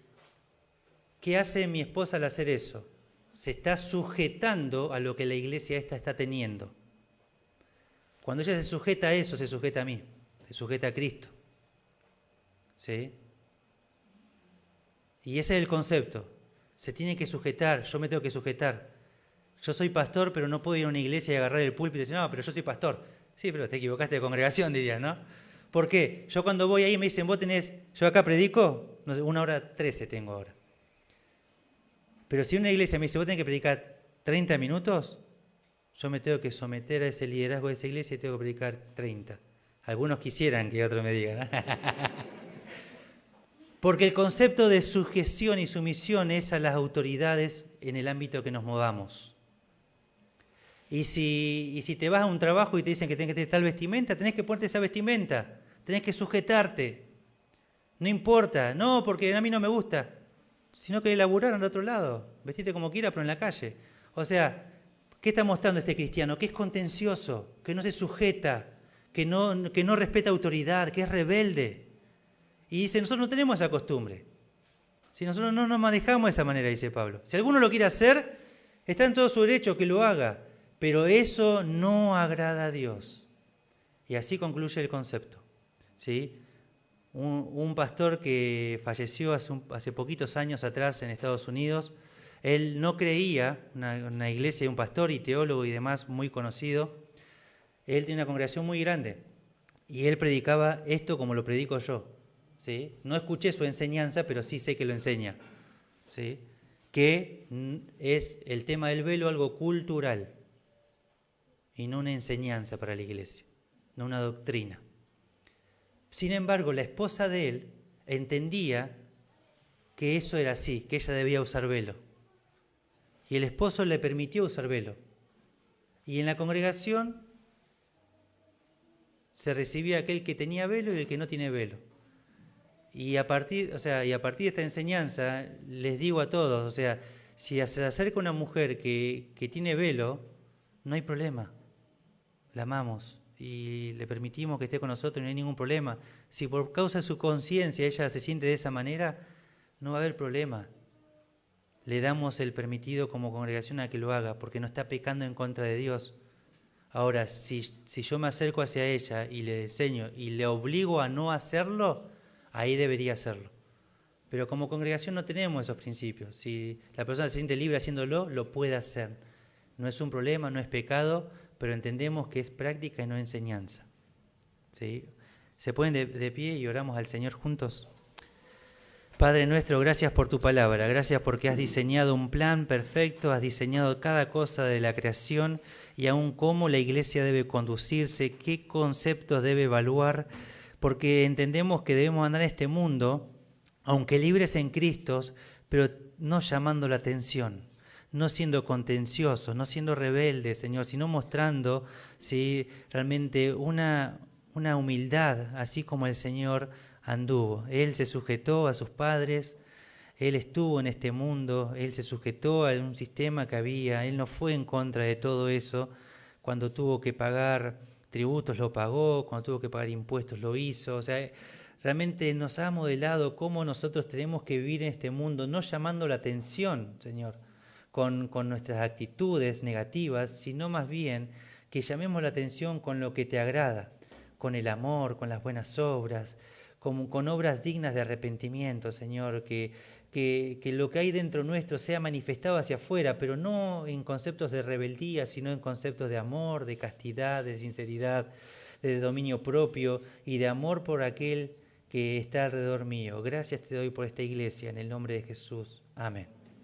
¿qué hace mi esposa al hacer eso? Se está sujetando a lo que la iglesia esta está teniendo. Cuando ella se sujeta a eso, se sujeta a mí, se sujeta a Cristo. ¿Sí? Y ese es el concepto. Se tiene que sujetar, yo me tengo que sujetar. Yo soy pastor, pero no puedo ir a una iglesia y agarrar el púlpito y decir, no, pero yo soy pastor. Sí, pero te equivocaste de congregación, diría, ¿no? ¿Por qué? Yo cuando voy ahí me dicen, vos tenés, yo acá predico, no sé, 1:13 tengo ahora. Pero si una iglesia me dice, vos tenés que predicar 30 minutos, yo me tengo que someter a ese liderazgo de esa iglesia y tengo que predicar 30. Algunos quisieran que otros me digan. Porque el concepto de sujeción y sumisión es a las autoridades en el ámbito que nos movamos. Y si te vas a un trabajo y te dicen que tenés que tener tal vestimenta, tenés que ponerte esa vestimenta, tenés que sujetarte. No importa, no, porque a mí no me gusta. Sino que laburaron de otro lado, vestirte como quiera, pero en la calle. O sea, ¿qué está mostrando este cristiano? Que es contencioso, que no se sujeta, que no respeta autoridad, que es rebelde. Y dice, nosotros no tenemos esa costumbre. Si nosotros no nos manejamos de esa manera, dice Pablo. Si alguno lo quiere hacer, está en todo su derecho que lo haga, pero eso no agrada a Dios. Y así concluye el concepto, ¿sí? Un pastor que falleció hace poquitos años atrás en Estados Unidos, él no creía, una iglesia de un pastor y teólogo y demás muy conocido, él tiene una congregación muy grande y él predicaba esto como lo predico yo, ¿sí? No escuché su enseñanza, pero sí sé que lo enseña, ¿sí? Que es el tema del velo algo cultural y no una enseñanza para la iglesia, no una doctrina. Sin embargo, la esposa de él entendía que eso era así, que ella debía usar velo. Y el esposo le permitió usar velo. Y en la congregación se recibía aquel que tenía velo y el que no tiene velo. Y a partir de esta enseñanza les digo a todos, si se acerca una mujer que tiene velo, no hay problema, la amamos y le permitimos que esté con nosotros, no hay ningún problema. Si por causa de su conciencia ella se siente de esa manera, no va a haber problema. Le damos el permitido como congregación a que lo haga, porque no está pecando en contra de Dios. Ahora, si yo me acerco hacia ella y le enseño y le obligo a no hacerlo, ahí debería hacerlo. Pero como congregación no tenemos esos principios. Si la persona se siente libre haciéndolo, lo puede hacer. No es un problema, no es pecado, pero entendemos que es práctica y no enseñanza. ¿Sí? ¿Se pueden de pie y oramos al Señor juntos? Padre nuestro, gracias por tu palabra, gracias porque has diseñado un plan perfecto, has diseñado cada cosa de la creación y aún cómo la iglesia debe conducirse, qué conceptos debe evaluar, porque entendemos que debemos andar en este mundo, aunque libres en Cristo, pero no llamando la atención, no siendo contenciosos, no siendo rebeldes, Señor, sino mostrando ¿sí? realmente una humildad, así como el Señor anduvo. Él se sujetó a sus padres, Él estuvo en este mundo, Él se sujetó a un sistema que había, Él no fue en contra de todo eso. Cuando tuvo que pagar tributos lo pagó, cuando tuvo que pagar impuestos lo hizo. Realmente nos ha modelado cómo nosotros tenemos que vivir en este mundo, no llamando la atención, Señor, con nuestras actitudes negativas, sino más bien que llamemos la atención con lo que te agrada, con el amor, con las buenas obras, con obras dignas de arrepentimiento, Señor, que lo que hay dentro nuestro sea manifestado hacia afuera, pero no en conceptos de rebeldía, sino en conceptos de amor, de castidad, de sinceridad, de dominio propio y de amor por aquel que está alrededor mío. Gracias te doy por esta iglesia, en el nombre de Jesús. Amén.